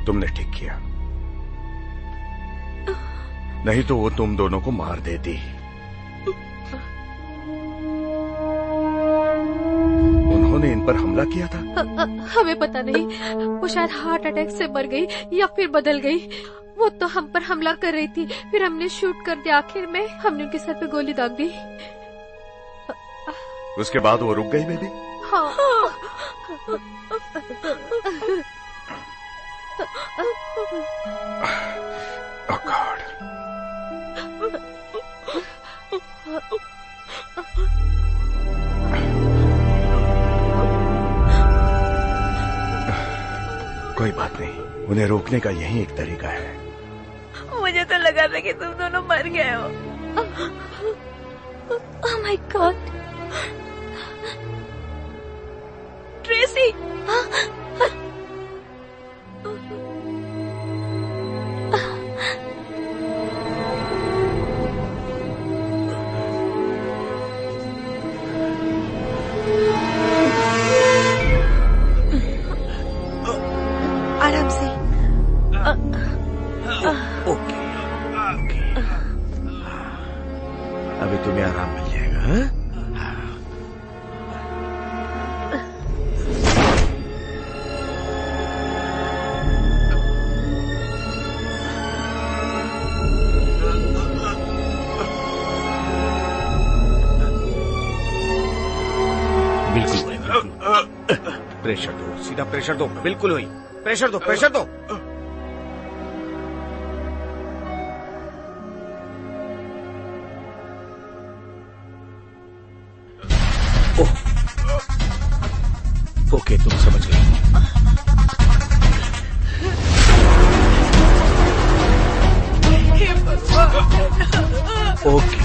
S8: तुमने ठीक किया, नहीं तो वो तुम दोनों को मार देती। उन्होंने इन पर हमला किया था?
S7: हमें पता नहीं, वो शायद हार्ट अटैक से मर गई या फिर बदल गई। वो तो हम पर हमला कर रही थी, फिर हमने शूट कर दिया। आखिर में हमने उनके सर पे गोली दाग दी।
S8: उसके बाद वो रुक गई बेबी?
S7: हाँ।
S8: Oh God. कोई बात नहीं, उन्हें रोकने का यही एक तरीका है।
S9: मुझे तो लगा था कि तुम दोनों मर गए हो।
S10: Oh my God,
S9: Tracy.
S11: आराम से।
S2: ओके, अभी तुम्हें आराम मिल जाएगा। हाँ? बिल्कुल भाई, बिल्कुल। प्रेशर दो, सीधा प्रेशर दो, बिल्कुल वही। प्रेशर दो, प्रेशर दो। ओह, ओके, तुम समझ गए। ओके,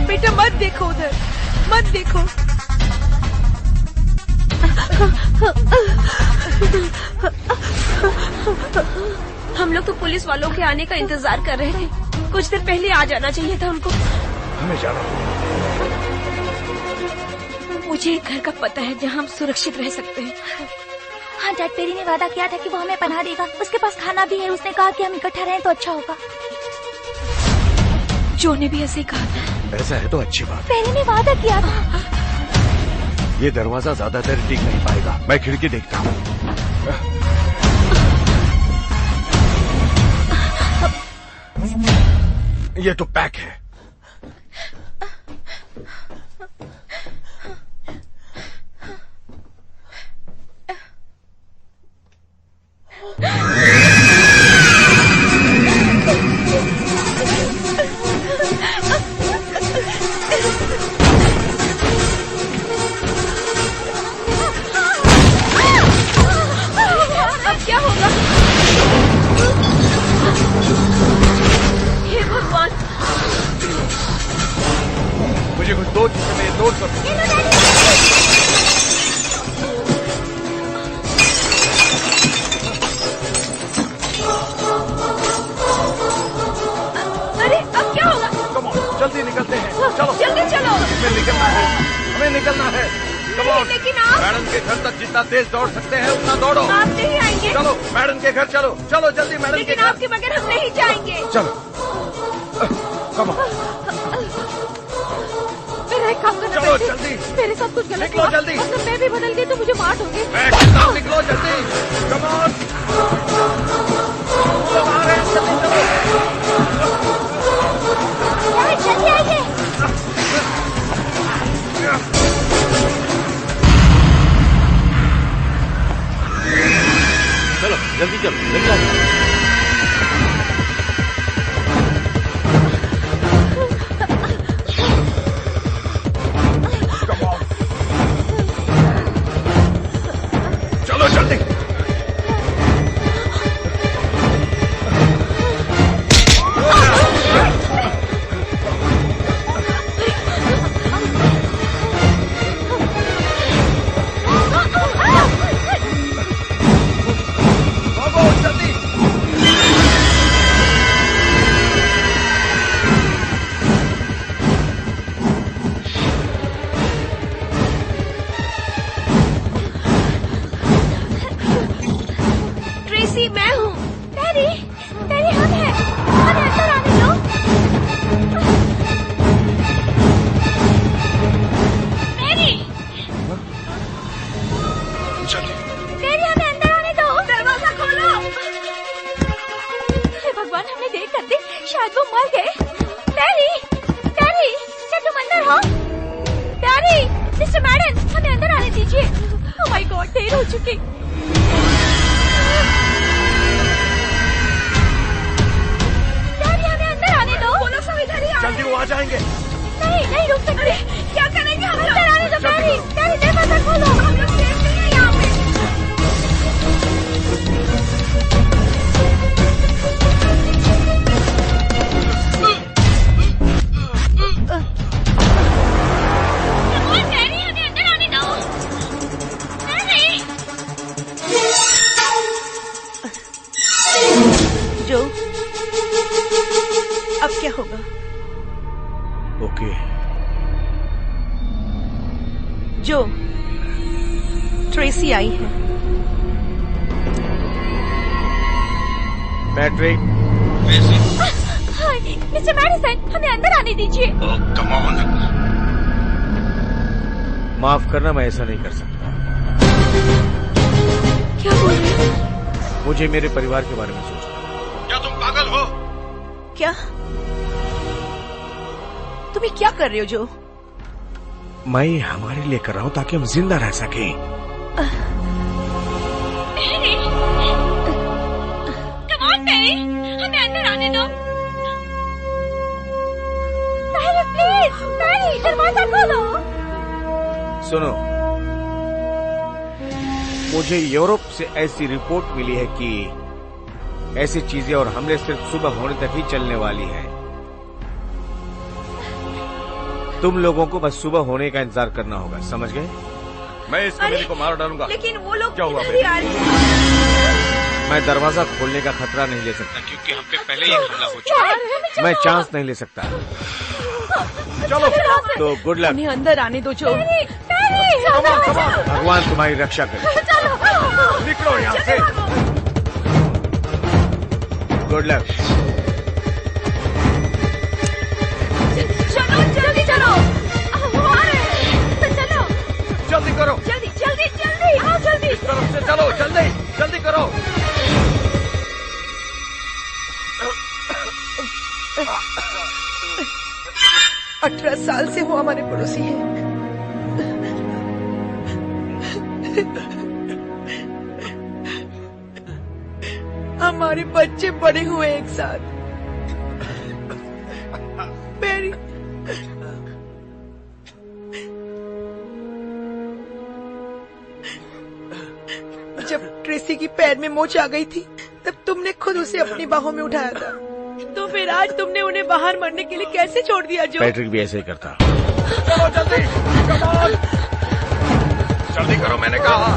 S9: बेटा मत देखो उधर, मत देखो। हम लोग तो पुलिस वालों के आने का इंतजार कर रहे थे। कुछ देर पहले आ जाना चाहिए था उनको।
S8: हमें जाना होगा।
S9: मुझे एक घर का पता है जहाँ हम सुरक्षित रह सकते हैं।
S10: हाँ डैड, पेरी ने वादा किया था कि वो हमें पनाह देगा। उसके पास खाना भी है। उसने कहा कि हम इकट्ठा रहें तो अच्छा होगा।
S9: जो ने भी ऐसे ही कहा था।
S8: ऐसा है तो अच्छी बात।
S10: पेरी ने वादा किया था।
S8: ये दरवाजा ज्यादा देर टिक नहीं पाएगा। मैं खिड़की देखता हूँ। ये तो पैक है।
S9: अब क्या होगा? हे भगवान,
S8: मुझे कुछ दो चीजें मैं नोट करूँ।
S9: अरे अब क्या होगा?
S8: कम ऑन, जल्दी निकलते हैं। चलो
S9: जल्दी चलो।
S8: हमें निकलना है, हमें निकलना है। कम ऑन,
S9: लेकिन आप
S8: मैडम के घर तक जितना तेज दौड़ सकते हैं उतना दौड़ो।
S9: आप नहीं आएंगे।
S8: चलो मैडम के घर चलो, चलो जल्दी मैडम के
S9: लेकिन
S8: घर।
S9: आपके बगैर हम नहीं जाएंगे।
S8: चलो, कम ऑन,
S7: मेरा एक काम करना।
S8: चलो
S7: बेटी।
S8: जल्दी।
S7: मेरे साथ कुछ गलत
S8: निकलो
S7: हुआ।
S8: जल्दी।
S7: मतलब मैं भी बदल गई तो मुझे मार दोगे।
S8: निकलो जल्दी। कम ऑन, आ रहे हैं, जल्दी
S10: जल्दी आइए।
S2: चलो जल्दी चलो, जल्दी आ जाओ।
S4: भगवान हमें देर कर दी, शायद वो मर गए। डैडी, डैडी, क्या तुम अंदर हो? डैडी, मिस्टर मैडन, हमें अंदर आने दीजिए। ओह माय गॉड, देर हो चुकी। डैडी, हमें अंदर आने दो। वो लोग सब इधर ही आ रहे हैं।
S5: जल्दी वो आ जाएंगे।
S4: नहीं, नहीं रुक सकते। क्या करेंगे? हमें अंदर आने दो। डैडी, डैडी, दरवाजा खोलो। हम लोग सेफ नहीं है यहाँ पे। डैडी, हमें अंदर आने दो। डैडी।
S11: जो अब क्या होगा?
S2: ओके।
S11: जो ट्रेसी आई है।
S2: पैट्रिक,
S4: हाय, मिस्टर मैडिसन, हमें अंदर आने दीजिए।
S8: Come on.
S2: माफ करना, मैं ऐसा नहीं कर सकता।
S4: क्या बोल रहे हैं?
S2: मुझे मेरे परिवार के बारे में सोचना।
S8: क्या तुम पागल हो?
S11: क्या? तुम ये क्या कर रहे हो जो?
S2: मैं ये हमारे लिए कर रहा हूँ ताकि हम जिंदा रह सकें।
S4: कम ऑन पेरी, हमें अंदर आने दो। पेरी प्लीज, पेरी दरवाजा खोलो।
S2: सुनो, मुझे यूरोप से ऐसी रिपोर्ट मिली है कि ऐसी चीजें और हमले सिर्फ सुबह होने तक ही चलने वाली हैं। तुम लोगों को बस सुबह होने का इंतजार करना होगा, समझ गए?
S6: मैं इस कमीने को मार डालूंगा।
S11: लेकिन वो लोग
S6: क्या हुआ
S11: इधर ही आ रहे हैं।
S2: मैं दरवाजा खोलने का खतरा नहीं ले सकता क्योंकि हम पे पहले ही हमला हो चुका है। मैं चांस नहीं ले सकता।
S6: चलो
S2: तो गुड लक।
S11: उन्हें अंदर आने दो जो।
S2: भगवान तुम्हारी रक्षा करे।
S6: निकलो यहाँ से।
S2: Good luck.
S4: चलो, जल्दी चलो। वो आ रहे हैं। चलो।
S6: जल्दी करो।
S4: जल्दी, जल्दी, जल्दी। आओ जल्दी।
S6: इस तरफ से चलो, जल्दी, जल्दी करो।
S11: अठारह साल से वो हमारे पड़ोसी हैं। हमारे बच्चे बड़े हुए एक साथ। मेरी जब ट्रेसी की पैर में मोच आ गई थी तब तुमने खुद उसे अपनी बाहों में उठाया था। तो फिर आज तुमने उन्हें बाहर मरने के लिए कैसे छोड़ दिया जो?
S2: पैट्रिक भी ऐसे ही करता।
S6: चलो जल्दी, कम ऑन। जल्दी करो, मैंने कहा।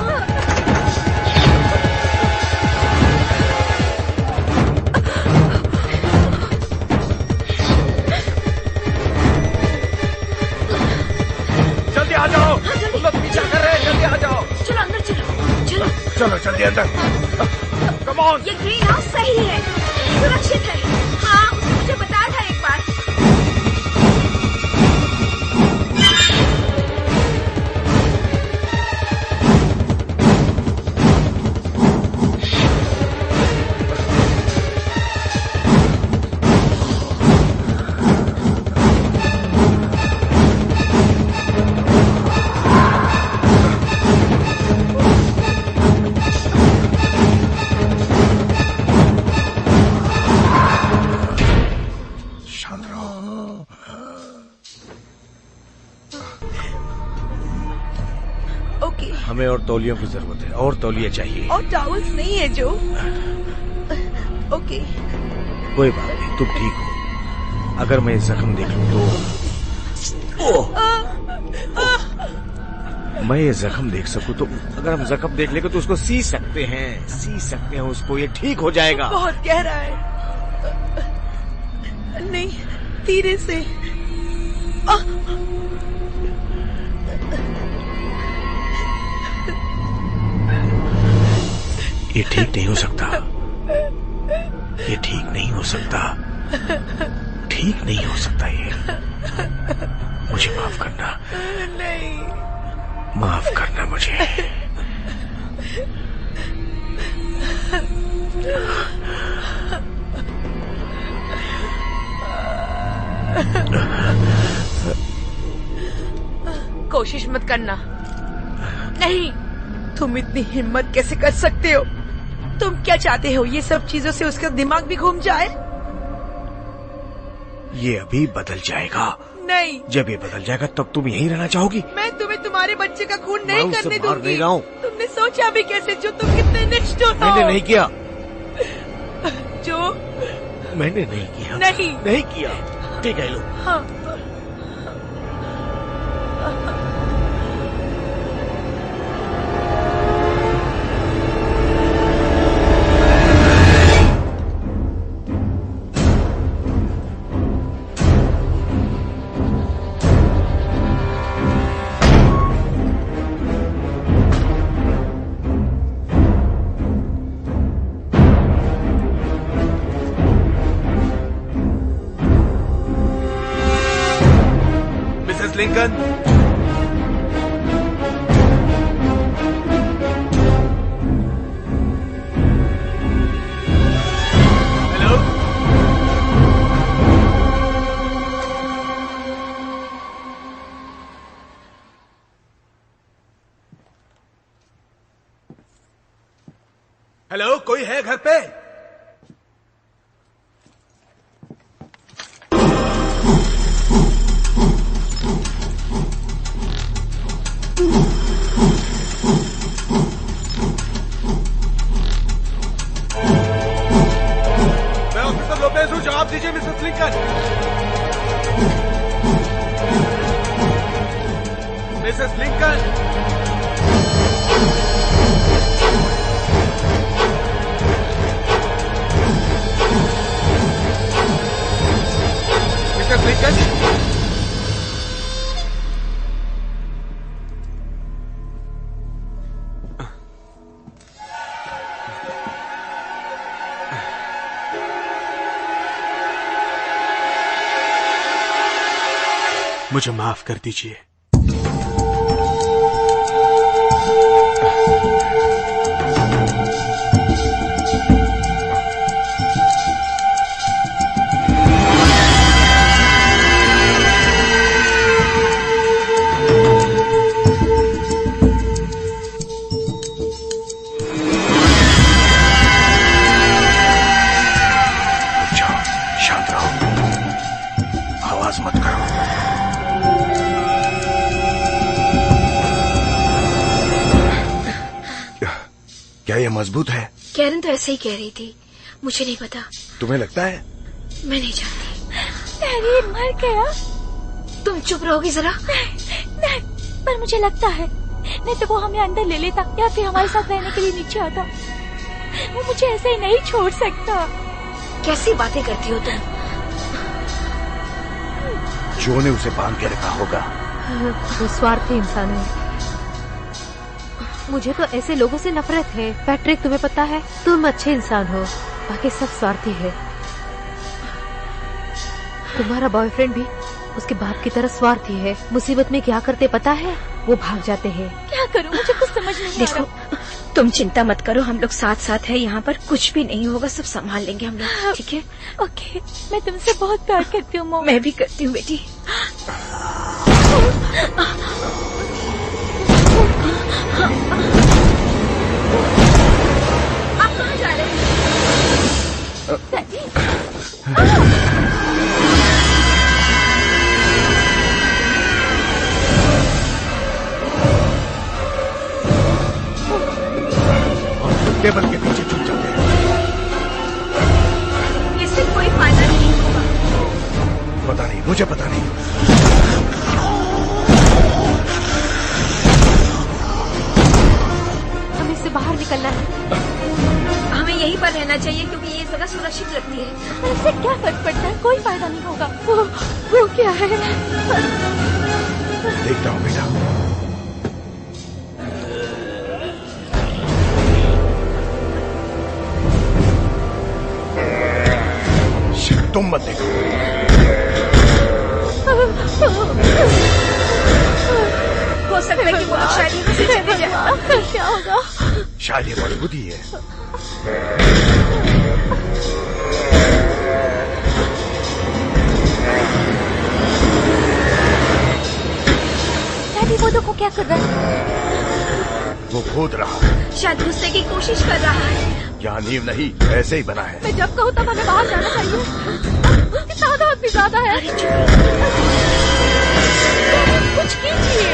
S6: जल्दी आ जाओ। तुम लोग पीछा कर रहे हैं, जल्दी आ जाओ।
S4: चलो अंदर चलो, चलो।
S6: चलो जल्दी अंदर। Come on.
S4: ये ग्रीन हाउस सही है, सुरक्षित है। हाँ, उसने मुझे बताया था एक बार।
S2: हमें और तौलियों की जरूरत है, और तौलिया चाहिए।
S11: और टॉवल्स नहीं है जो। ओके,
S2: कोई बात नहीं, तुम ठीक हो। अगर मैं जख्म देख लूं तो मैं ये जख्म देख सकूं तो अगर हम जख्म देख लेंगे तो उसको सी सकते हैं उसको, ये ठीक हो जाएगा।
S11: बहुत गहरा है। नहीं, धीरे से।
S2: ये ठीक नहीं हो सकता, ये ठीक नहीं हो सकता, ठीक नहीं हो सकता ये। मुझे माफ करना।
S11: नहीं,
S2: माफ करना मुझे।
S11: कोशिश मत करना। नहीं, तुम इतनी हिम्मत कैसे कर सकते हो? तुम क्या चाहते हो? ये सब चीजों से उसका दिमाग भी घूम जाए?
S8: ये अभी बदल जाएगा।
S11: नहीं,
S8: जब ये बदल जाएगा तब तुम यहीं रहना चाहोगी?
S11: मैं तुम्हें तुम्हारे बच्चे का खून नहीं करने
S8: मार
S11: दूंगी।
S8: नहीं रहा हूँ।
S11: तुमने सोचा भी कैसे जो तुम कितने निष्ठुर हो?
S8: मैंने नहीं किया।
S11: जो
S8: मैंने नहीं किया।
S11: नहीं
S8: किया। ठीक है लो।
S11: हाँ।
S5: Lincoln, hello. हेलो, कोई है घर पे? जवाब दीजिए Mrs Lincoln. Mrs Lincoln, Mrs Lincoln, मुझे माफ कर दीजिए।
S8: शांत रहो, आवाज मत करो। क्या ये मजबूत है?
S9: कैरन तो ऐसे ही कह रही थी, मुझे नहीं पता।
S8: तुम्हें लगता है?
S9: मैं नहीं जानती।
S4: डैडी मर गया।
S9: तुम चुप रहोगी जरा?
S4: नहीं, पर मुझे लगता है नहीं तो वो हमें अंदर ले लेता या फिर हमारे साथ रहने के लिए नीचे आता। वो मुझे ऐसे ही नहीं छोड़ सकता।
S9: कैसी बातें करती हो तुम?
S8: जो ने उसे बांध के रखा होगा।
S7: वो स्वार्थी इंसान है। मुझे तो ऐसे लोगों से नफरत है। पैट्रिक, तुम्हें पता है, तुम अच्छे इंसान हो, बाकी सब स्वार्थी है। तुम्हारा बॉयफ्रेंड भी उसके बाप की तरह स्वार्थी है। मुसीबत में क्या करते पता है? वो भाग जाते हैं।
S4: क्या करूं, मुझे कुछ समझ नहीं आ रहा।
S9: देखो, तुम चिंता मत करो, हम लोग साथ साथ हैं यहाँ पर। कुछ भी नहीं होगा, सब संभाल लेंगे हम लोग, ठीक है?
S4: ओके, मैं तुमसे बहुत प्यार करती हूँ मॉम।
S9: मैं भी करती हूँ बेटी। आप कहाँ जा रहे हैं?
S8: टेबल के पीछे छुप जाते हैं।
S9: इससे कोई फायदा नहीं होगा।
S8: पता नहीं, मुझे पता नहीं।
S7: हमें इससे बाहर निकलना है।
S9: हमें यहीं पर रहना चाहिए क्योंकि ये जगह सुरक्षित लगती है।
S4: पर इससे क्या फर्क पड़ता है? कोई फायदा नहीं होगा। वो क्या है?
S8: देखता हूँ बेटा। तुम मत देखो।
S9: हो सकता है कि वो लोग शायद यहाँ से चले जाएं।
S4: क्या होगा?
S8: शायद ये मजबूत ही है।
S7: कर रहा है?
S8: वो कूद रहा है।
S9: शायद घुसने की कोशिश कर रहा है।
S8: यहाँ नींव नहीं, ऐसे ही बना है।
S7: मैं जब कहूँ तब हमें बाहर जाना चाहिए। कितना आदत भी ज्यादा है। कुछ कीजिए।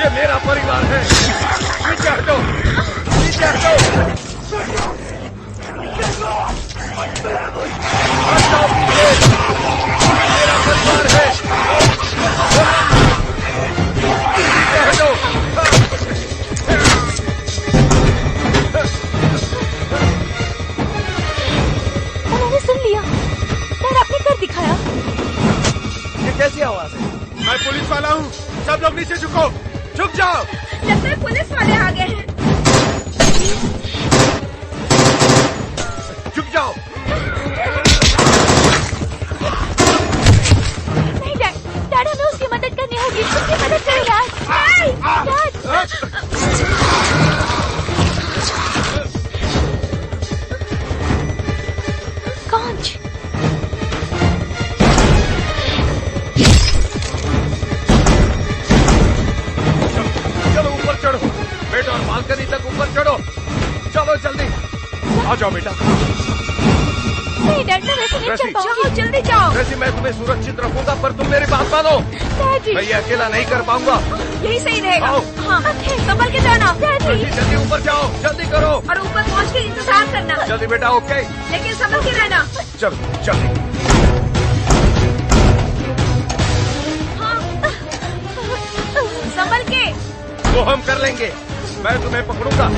S6: ये मेरा परिवार है। नीचे हटो, नीचे हटो। मेरा परिवार है। नीचे हटो।
S7: उन्होंने सुन लिया। मैंने अपने कर दिखाया।
S6: ये कैसी आवाज है? मैं पुलिस वाला हूँ। सब लोग नीचे झुको, झुक जाओ।
S9: लगता है पुलिस वाले आ गए हैं।
S6: झुक जाओ।
S7: नहीं डैड, डैड हमें उसकी मदद करनी होगी। उसकी मदद करो यार। डैड। कांच।
S6: चलो ऊपर चढ़ो बेटा, और बालकनी तक ऊपर चढ़ो। चलो जल्दी आ जाओ बेटा।
S7: नहीं डैड, मैं वैसे नहीं चल पाऊंगी।
S9: जाओ जल्दी जाओ।
S6: वैसे मैं तुम्हें सुरक्षित रखूंगा, पर तुम मेरी बात मानो।
S7: डैडी।
S6: मैं ये अकेला नहीं कर पाऊंगा।
S9: यही सही रहेगा।
S6: आओ।
S9: हाँ, संभल के जाना।
S6: जल्दी जल्दी ऊपर जाओ, जल्दी करो।
S9: और ऊपर पहुँच के इंतजार करना।
S6: जल्दी बेटा, ओके।
S9: लेकिन संभल के रहना।
S6: चलो जल्दी।
S9: हाँ। संभल के।
S6: वो हम कर लेंगे, मैं तुम्हें पकड़ूंगा।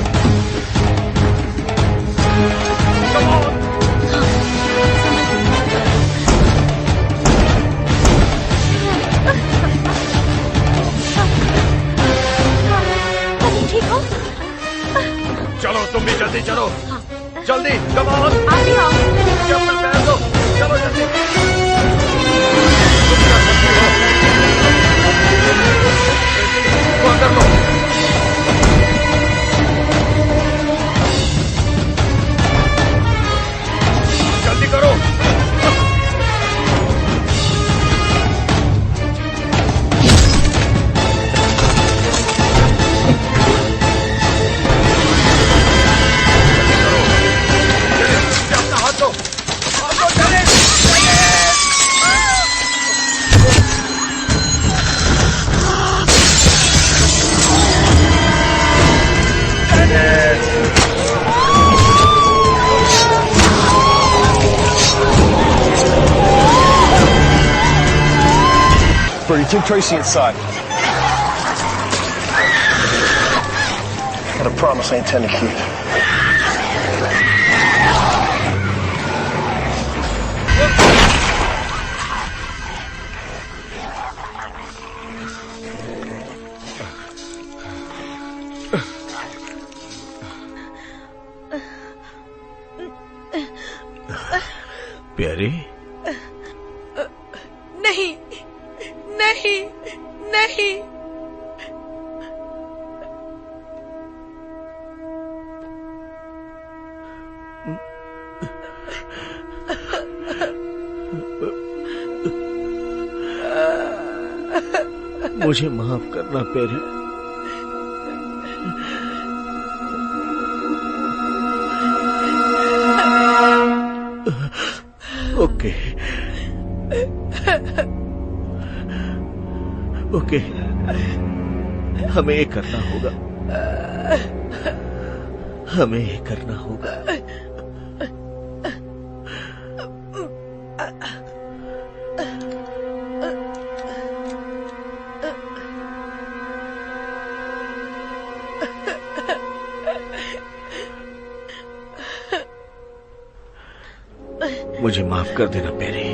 S6: Come on.
S7: ठीक हो?
S6: चलो तुम भी जल्दी चलो। जल्दी कम ऑन।
S7: आप भी आओ।
S6: चप्पल पहन लो, चलो जल्दी। वो अंदर लो। जल्दी करो। अपना हाथ दो, चले।
S8: Bertie, take Tracy inside. Got a promise I intend to keep.
S2: प्यारी,
S11: नहीं नहीं नहीं।
S2: मुझे माफ करना प्यारी। ओके ओके, हमें ये करना होगा, हमें ये करना होगा। मुझे माफ कर देना प्यारी।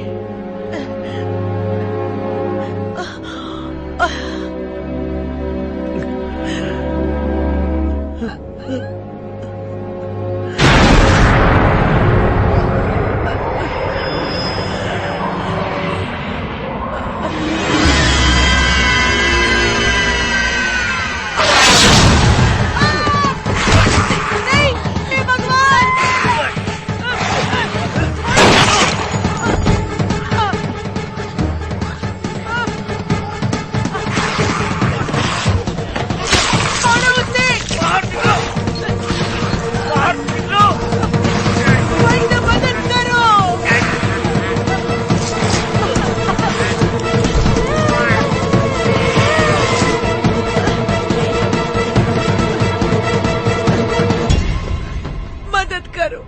S11: करो,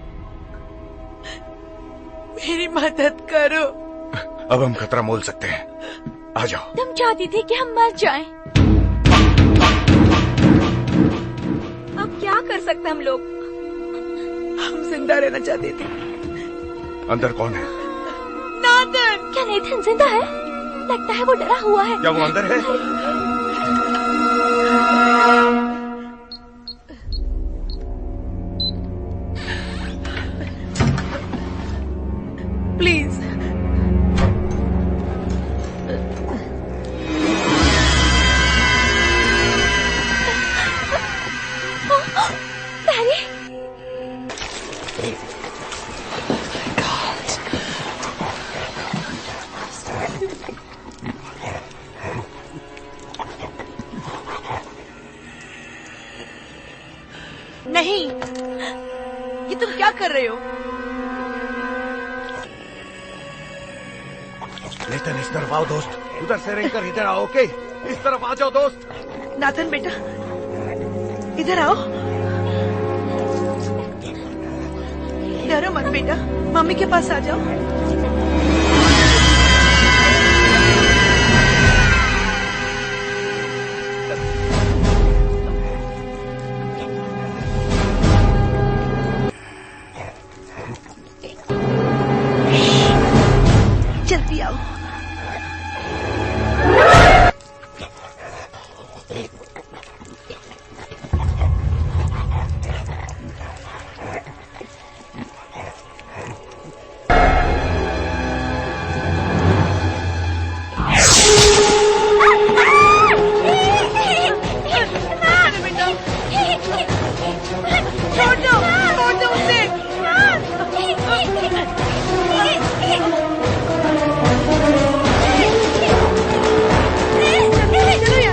S11: मेरी मदद करो।
S8: अब हम खतरा मोल सकते हैं, आ जाओ।
S4: तुम चाहती थी कि हम मर जाएं।
S9: अब क्या कर सकते हम लोग?
S11: हम जिंदा रहना चाहते थे।
S8: अंदर कौन है?
S11: नाथन।
S4: क्या नेथन जिंदा है? लगता है वो डरा हुआ है।
S8: क्या वो अंदर है?
S11: प्लीज।
S4: डैडी,
S11: नहीं, ये तुम क्या कर रहे हो?
S8: नेथन, इस तरफ आओ दोस्त। उधर से रहकर इधर आओ, ओके? इस तरफ आ जाओ दोस्त।
S11: नाथन बेटा, इधर आओ। डरो मत बेटा, मम्मी के पास आ जाओ। जल्दी आओ। छोड़ दो उसे। चलो यार, चलो।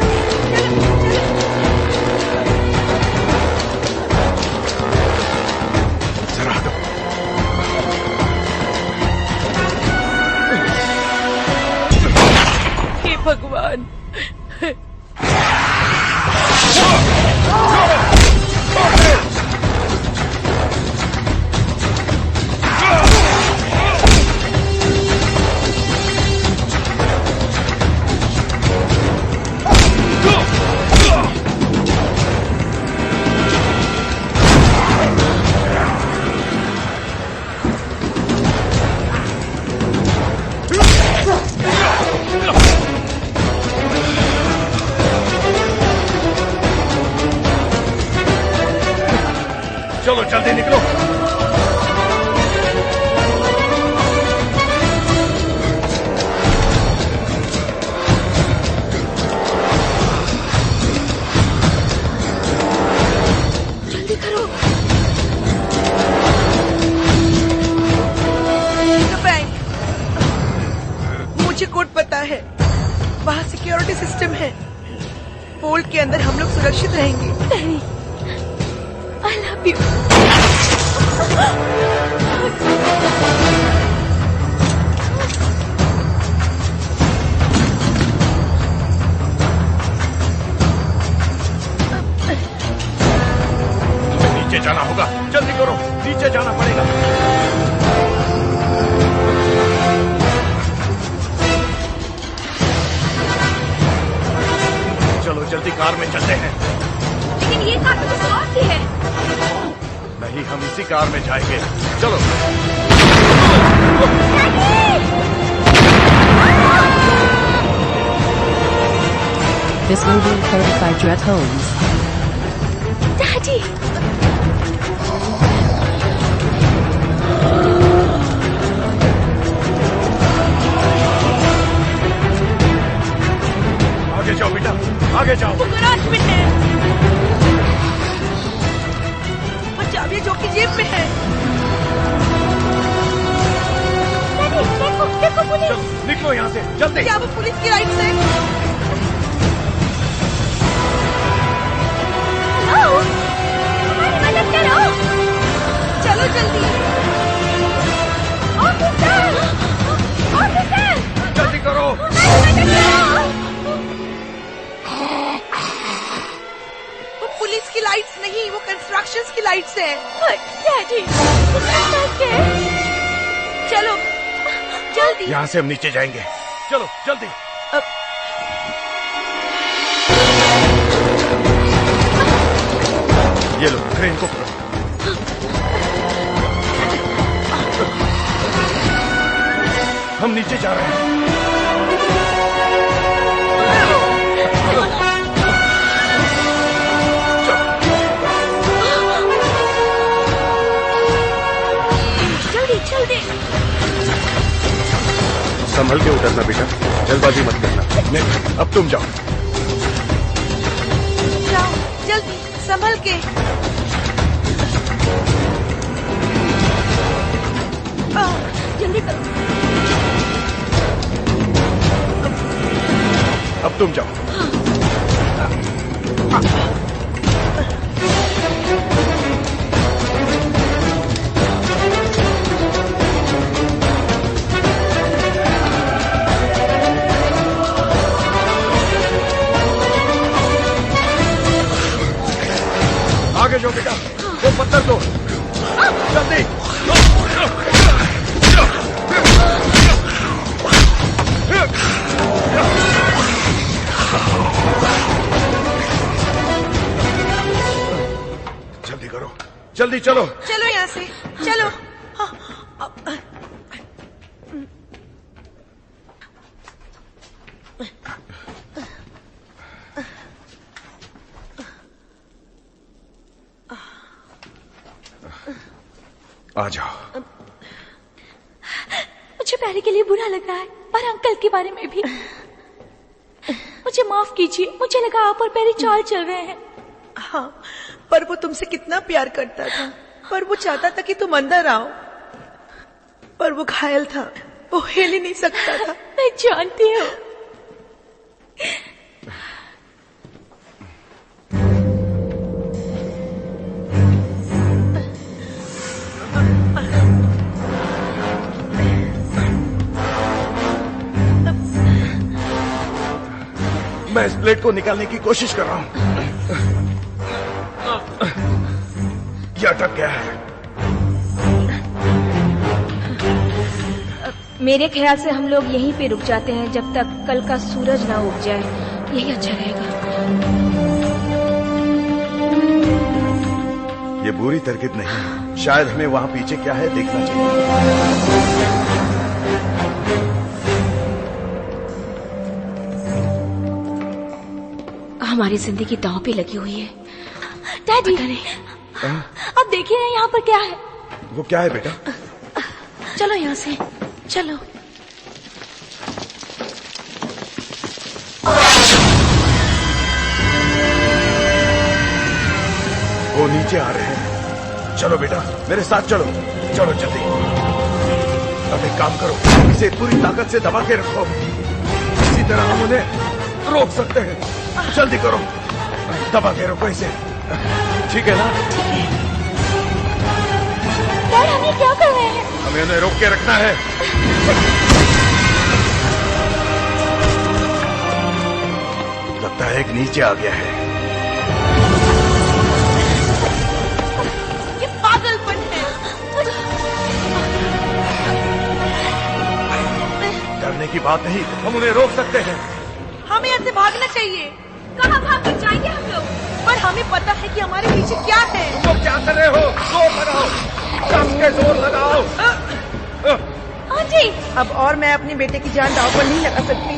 S8: जरा हटो।
S11: हे भगवान।
S8: चलो जल्दी निकलो।
S11: जल्दी करो। बैंक, मुझे कोड पता है, वहाँ सिक्योरिटी सिस्टम है। पोल के अंदर हम लोग सुरक्षित रहेंगे।
S4: I love you.
S8: नीचे जाना होगा, जल्दी करो, नीचे जाना पड़ेगा। चलो जल्दी कार में चलते हैं।
S9: लेकिन ये कार तो किसी और की है।
S8: नहीं, हम इसी कार में जाएंगे। चलो।
S1: This movie recorded by Dret Holmes.
S4: Daddy.
S8: आगे जाओ बेटा, आगे जाओ।
S11: वो गराज में है। और चाबी जो की जेब में है।
S4: देखो पुलिस।
S8: निकलो यहाँ से, जल्दी।
S11: क्या वो पुलिस की राइट से?
S4: हेलो, हमारी मदद करो।
S11: चलो जल्दी।
S4: ऑफिसर, ऑफिसर,
S8: जल्दी करो।
S4: हमारी मदद करो।
S11: वो पुलिस की लाइट्स नहीं, वो कंस्ट्रक्शन इमरजेंसी लाइट्स है।
S4: डैडी
S11: चलो जल्दी।
S8: यहाँ से हम नीचे जाएंगे, चलो जल्दी। ये लो क्रेन को पकड़ो। हम नीचे जा रहे हैं।
S4: जल्दी जल्दी।
S3: संभल के उतरना बेटा, जल्दबाजी मत करना।
S8: नहीं, अब तुम जाओ।
S11: जाओ जल्दी, संभल के।
S4: जल्दी करो।
S8: अब तुम जाओ। आगे जाओ बेटा, वो पत्थर दो, जल्दी। जल्दी करो, जल्दी चलो।
S11: चलो यहाँ से, चलो।
S8: आ जाओ।
S4: मुझे पहले के लिए बुरा लग रहा है और अंकल के बारे में भी। मुझे माफ कीजिए, मुझे लगा आप और पैरी चाल चल रहे हैं।
S11: हाँ, पर वो तुमसे कितना प्यार करता था, पर वो चाहता था कि तुम अंदर आओ, पर वो घायल था, वो हिल ही नहीं सकता था।
S4: मैं जानती हूँ।
S8: मैं इस प्लेट को निकालने की कोशिश कर रहा हूँ। ये अटक गया है।
S9: मेरे ख्याल से हम लोग यहीं पे रुक जाते हैं जब तक कल का सूरज ना उग जाए। यही अच्छा रहेगा।
S8: ये बुरी तरकीब नहीं है। शायद हमें वहाँ पीछे क्या है देखना चाहिए।
S9: हमारी जिंदगी दांव पे लगी हुई है।
S4: डैडी, अब देखिए यहाँ पर क्या है।
S8: वो क्या है बेटा?
S11: चलो यहाँ से, चलो।
S8: वो नीचे आ रहे हैं। चलो बेटा, मेरे साथ चलो, चलो जल्दी। अब एक काम करो, इसे पूरी ताकत से दबा के रखो। इसी तरह हम उन्हें रोक सकते हैं। जल्दी करो, दबा के रखो इसे। ठीक है ना?
S4: डैड, हम ये क्या कर रहे हैं?
S8: हमें उन्हें रोक के रखना है। लगता है एक नीचे आ गया है।
S11: ये पागलपन है।
S8: डरने की बात नहीं, हम उन्हें रोक सकते हैं।
S11: हमें यहाँ से भागना चाहिए।
S4: कहाँ भाग कर जाएंगे हम लोग?
S11: पर हमें पता है कि हमारे पीछे क्या है।
S8: तुम क्या कर रहे हो? जोर लगाओ, कस के जोर लगाओ।
S4: आंटी,
S11: अब और मैं अपने बेटे की जान दांव पर नहीं लगा सकती।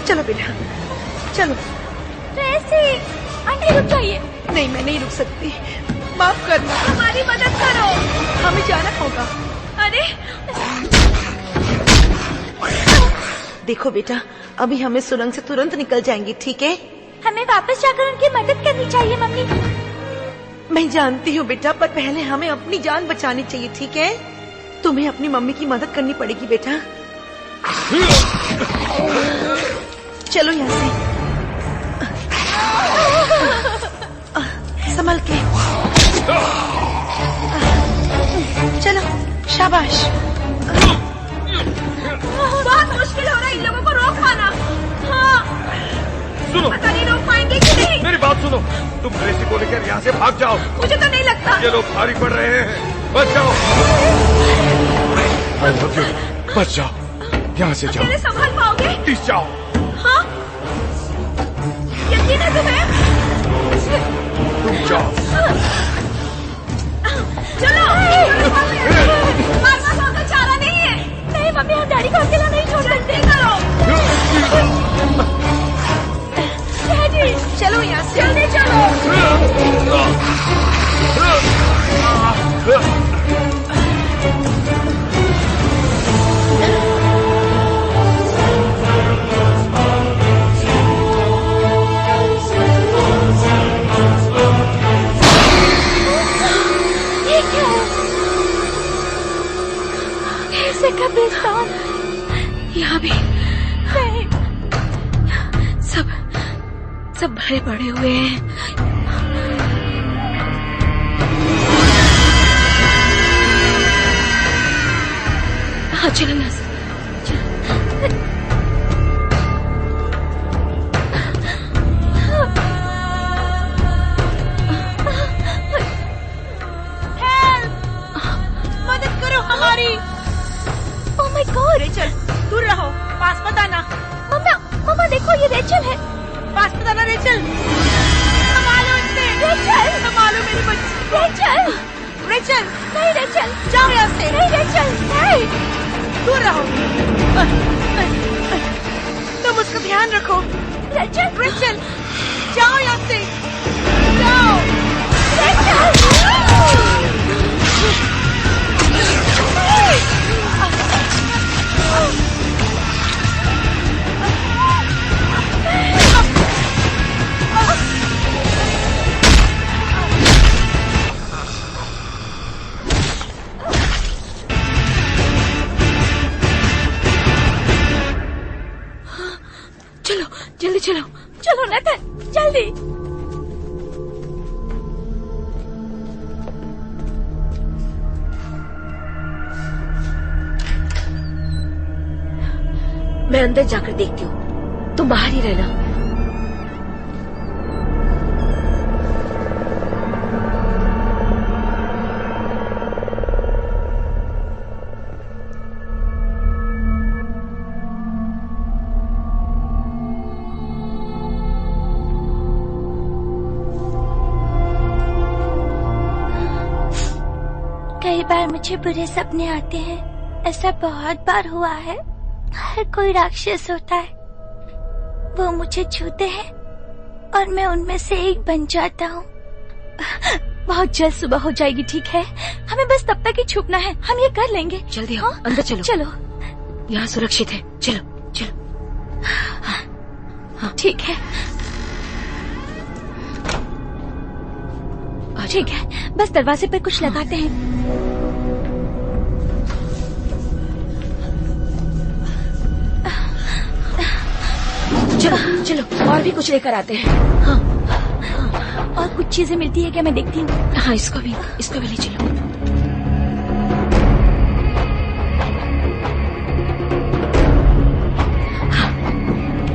S11: चलो बेटा, चलो।
S4: ट्रेसी, आंटी रुक जाइए।
S11: नहीं, मैं नहीं रुक सकती। माफ करना,
S4: हमारी मदद करो।
S11: हमें जाना होगा।
S4: अरे
S11: देखो बेटा, अभी हमें सुरंग से तुरंत निकल जाएंगे, ठीक है?
S4: हमें वापस जाकर उनकी मदद करनी चाहिए मम्मी।
S11: मैं जानती हूँ बेटा, पर पहले हमें अपनी जान बचानी चाहिए, ठीक है? तुम्हें अपनी मम्मी की मदद करनी पड़ेगी बेटा। चलो यहाँ से, संभल के। चलो, शाबाश।
S4: बहुत मुश्किल हो रहा है इन लोगों को रोक पाना। हाँ,
S8: सुनो,
S4: पता नहीं रोक पाएंगे कि नहीं।
S8: मेरी बात सुनो, तुम ग्रेसी को लेकर यहाँ से भाग जाओ।
S9: मुझे तो नहीं लगता।
S8: ये लोग भारी पड़ रहे हैं, बच जाओ। I love you, बच जाओ, यहाँ से जाओ।
S9: अकेले संभाल पाओगे?
S8: प्लीज जाओ।
S9: हाँ? यकीन है तुम्हें?
S8: तुम जाओ।
S9: चलो, मारना तो चारा नहीं है। नहीं मम्मी, हम डैडी को अकेला नहीं छोड़ सकते। करो। डैडी, चलो यहाँ से, जल्दी चलो। ये क्या है? ऐसे कब्रिस्तान यहाँ भी नहीं, सब भरे पड़े हुए हैं। हाँ चलो यहाँ से। मदद करो हमारी। Oh my God. रेचल, दूर रहो, पास मत आना। मम्मा देखो, ये रेचल है। पास मत आना रेचल। संभालो इसे। रेचल, संभालो मेरी बच्ची। रेचल, नहीं रेचल, जाओ यहाँ से। नहीं रेचल, नहीं, दूर रहो। तुम उसका ध्यान रखो। रेचल, जाओ यहाँ से, जाओ। चलो जल्दी चलो नेथन, जल्दी। मैं अंदर जाकर देखती हूँ, तुम बाहर ही रहना।
S12: कई बार मुझे बुरे सपने आते हैं, ऐसा बहुत बार हुआ है। हर कोई राक्षस होता है, वो मुझे छूते हैं और मैं उनमें से एक बन जाता हूँ।
S9: बहुत जल्द सुबह हो जाएगी, ठीक है? हमें बस तब तक ही छुपना है, हम ये कर लेंगे।
S11: जल्दी आओ, अंदर चलो।
S9: यहाँ सुरक्षित है, चलो। हाँ ठीक है, ठीक है, बस दरवाजे पर कुछ लगाते हैं। चलो और भी कुछ लेकर आते हैं। हाँ, और कुछ चीजें मिलती है क्या, मैं देखती हूँ। हाँ, इसको भी ले चलो। हाँ,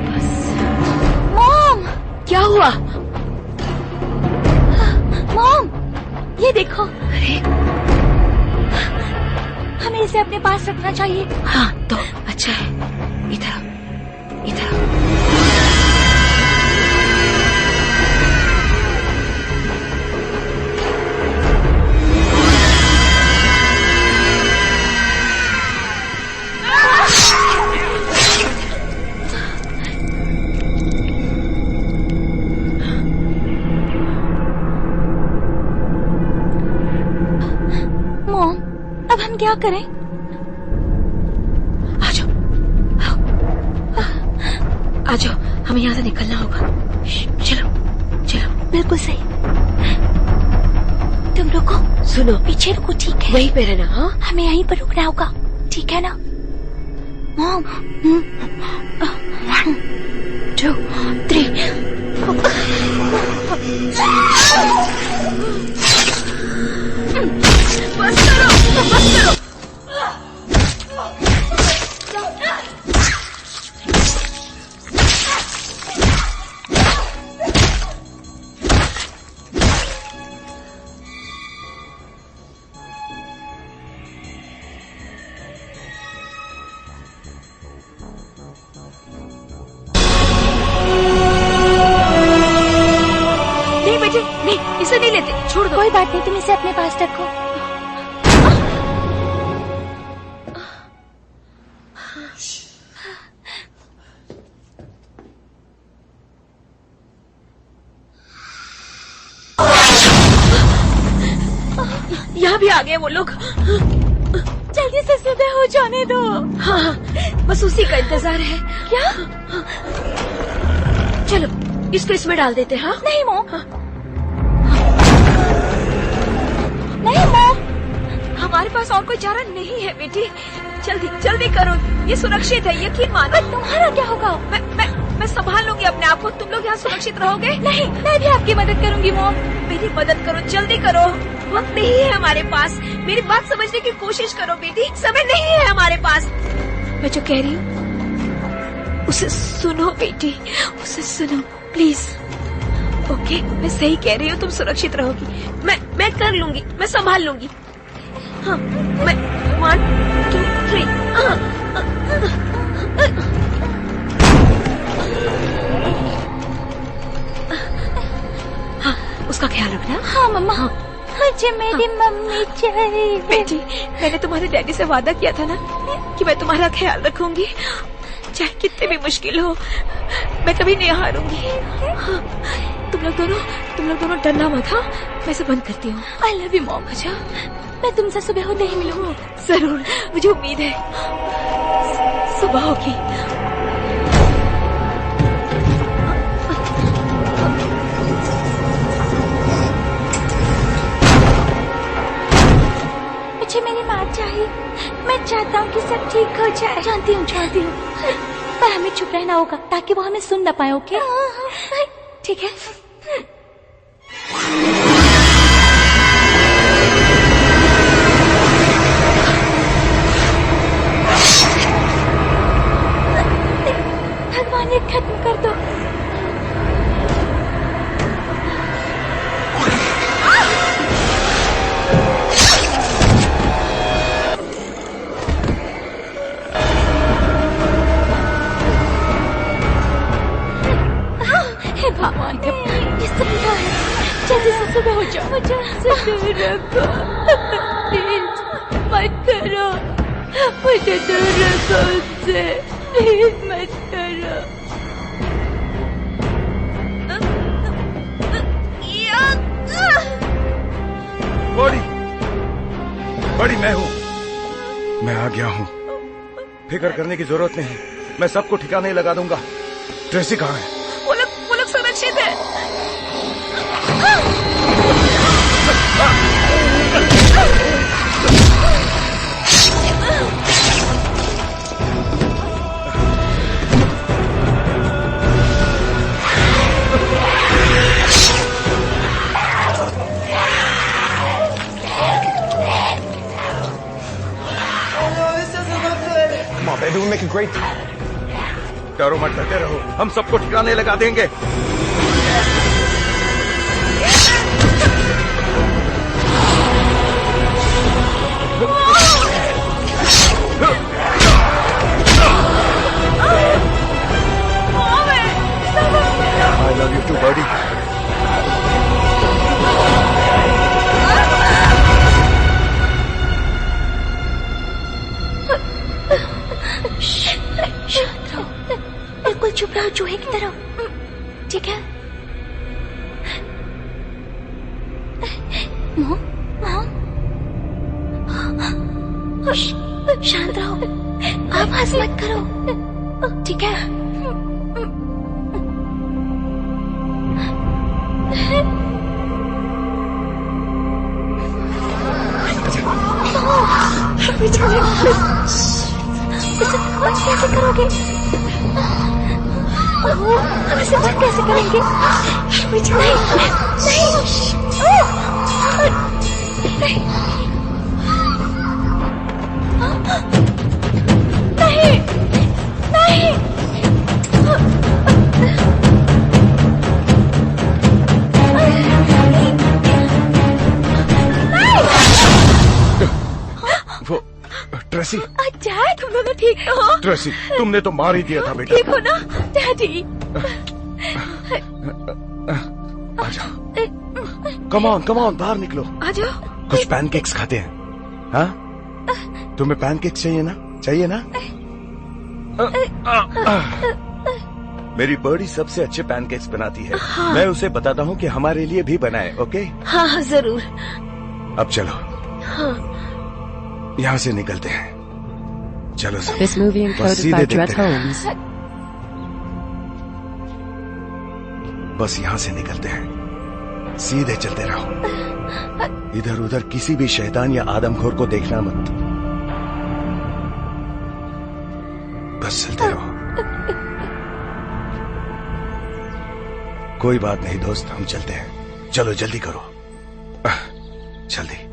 S9: बस। मॉम, क्या हुआ? मॉम, ये देखो। अरे, हमें इसे अपने पास रखना चाहिए। हाँ तो अच्छा है। इधर
S12: मॉम, अब हम क्या करें?
S9: आ जाओ, हमें यहाँ से निकलना होगा। चलो।
S12: बिल्कुल सही। तुम रुको।
S9: सुनो,
S12: पीछे रुको, ठीक है?
S9: वहीं पे रहना। हाँ,
S12: हमें यहीं पर रुकना होगा, ठीक है ना? मॉम, 1, 2, 3।
S9: बस करो।
S7: दो।
S12: कोई बात नहीं, तुम इसे अपने पास रखो।
S9: यहाँ भी आ गए वो लोग।
S4: जल्दी से सुबह हो जाने दो।
S9: हाँ, बस उसी का इंतजार है।
S4: क्या?
S9: चलो इसको इसमें डाल देते हैं। हाँ?
S12: नहीं मॉम, नहीं मॉम,
S9: हमारे पास और कोई चारा नहीं है बेटी। जल्दी जल्दी करो, ये सुरक्षित है, यकीन मानो।
S12: तुम्हारा क्या होगा?
S9: मैं संभाल लूंगी अपने आप को। तुम लोग यहाँ सुरक्षित रहोगे?
S12: नहीं, मैं भी आपकी मदद करूंगी मॉम।
S9: मेरी मदद करो, जल्दी करो, वक्त नहीं है हमारे पास। मेरी बात समझने की कोशिश करो बेटी, समय नहीं है हमारे पास। मैं जो कह रही हूँ उसे सुनो बेटी, उसे सुनो प्लीज। ओके, मैं सही कह रही हूँ, तुम सुरक्षित रहोगी। मैं कर लूंगी, मैं संभाल लूंगी। हाँ, मैं 1 2 3। हाँ, उसका ख्याल रखना।
S12: हाँ मम्मा। हाँ। मुझे मेरी मम्मी चाहिए।
S9: बेटी, मैंने तुम्हारे डैडी से वादा किया था ना कि मैं तुम्हारा ख्याल रखूंगी, चाहे कितनी भी मुश्किल हो, मैं कभी नहीं हारूंगी। हाँ, तुम लोग दोनों डरना मत। हाँ, मैं इसे बंद करती हूँ।
S12: I love you mom.
S9: अच्छा,
S12: मैं तुमसे सुबह होते ही मिलूंगी।
S9: जरूर, मुझे उम्मीद है सुबह होगी।
S12: मुझे मेरी माँ चाहिए। मैं चाहता हूँ कि सब ठीक हो जाए। जानती हूँ पर हमें चुप रहना होगा ताकि वो हमें सुन न पाए। ओके, ठीक है। भगवान, ये खत्म कर दो। हे भगवान, ये सब क्या है? जल्दी से सुबह हो जाओ। मुझे उनसे दूर रखो प्लीज, मत करो। मुझे दूर रखो उससे, प्लीज मत करो।
S8: बड़ी मैं हूँ, मैं आ गया हूँ। फिक्र करने की जरूरत नहीं, मैं सबको ठिकाने लगा दूंगा। ट्रेसी कहाँ है?
S9: वो लोग सुरक्षित है।
S8: Maybe we'll make a great team. डरो मत, डरते रहो, हम सबको ठिकाने लगा देंगे। I love you too, buddy.
S12: शांत रहो, बिल्कुल चुप रहो, चूहे की तरह। ठीक है? शांत रहो, आवाज मत करो। ठीक है? कैसे करोगे? हम इसे बंद कैसे करेंगे? नहीं, नहीं,
S8: वो ट्रेसी,
S9: डैड, तुम दोनों ठीक हो?
S8: ट्रेसी, तुमने तो मार ही दिया था बेटा।
S9: ठीक हो ना डैडी?
S8: आजा। कम ऑन बाहर निकलो।
S7: आ जाओ।
S8: कुछ पैनकेक्स खाते हैं। हाँ, तुम्हें पैनकेक्स चाहिए ना? चाहिए ना? मेरी बड़ी सबसे अच्छे पैनकेक्स बनाती है।
S11: हाँ।
S8: मैं उसे बताता हूँ कि हमारे लिए भी बनाए। ओके?
S11: हाँ हाँ जरूर।
S8: अब चलो,
S11: हाँ।
S8: यहाँ से निकलते हैं। चलो सब।
S1: This movie
S8: बस
S1: encoded
S8: सीधे
S1: by
S8: देखते
S1: Dread
S8: रहो।
S1: Holmes.
S8: बस यहाँ से निकलते हैं, सीधे चलते रहो। इधर उधर किसी भी शैतान या आदमखोर को देखना मत। बस चलते रहो। कोई बात नहीं दोस्त, हम चलते हैं। चलो जल्दी करो, जल्दी।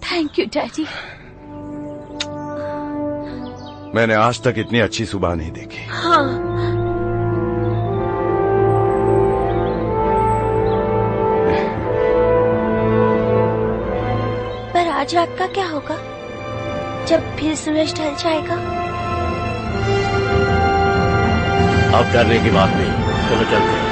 S12: Thank you daddy.
S8: मैंने आज तक इतनी अच्छी सुबह नहीं देखी।
S11: हाँ।
S12: पर आज रात का क्या होगा जब फिर सूरज ढल जाएगा?
S13: अब डरने की बात नहीं, चलो चलते हैं।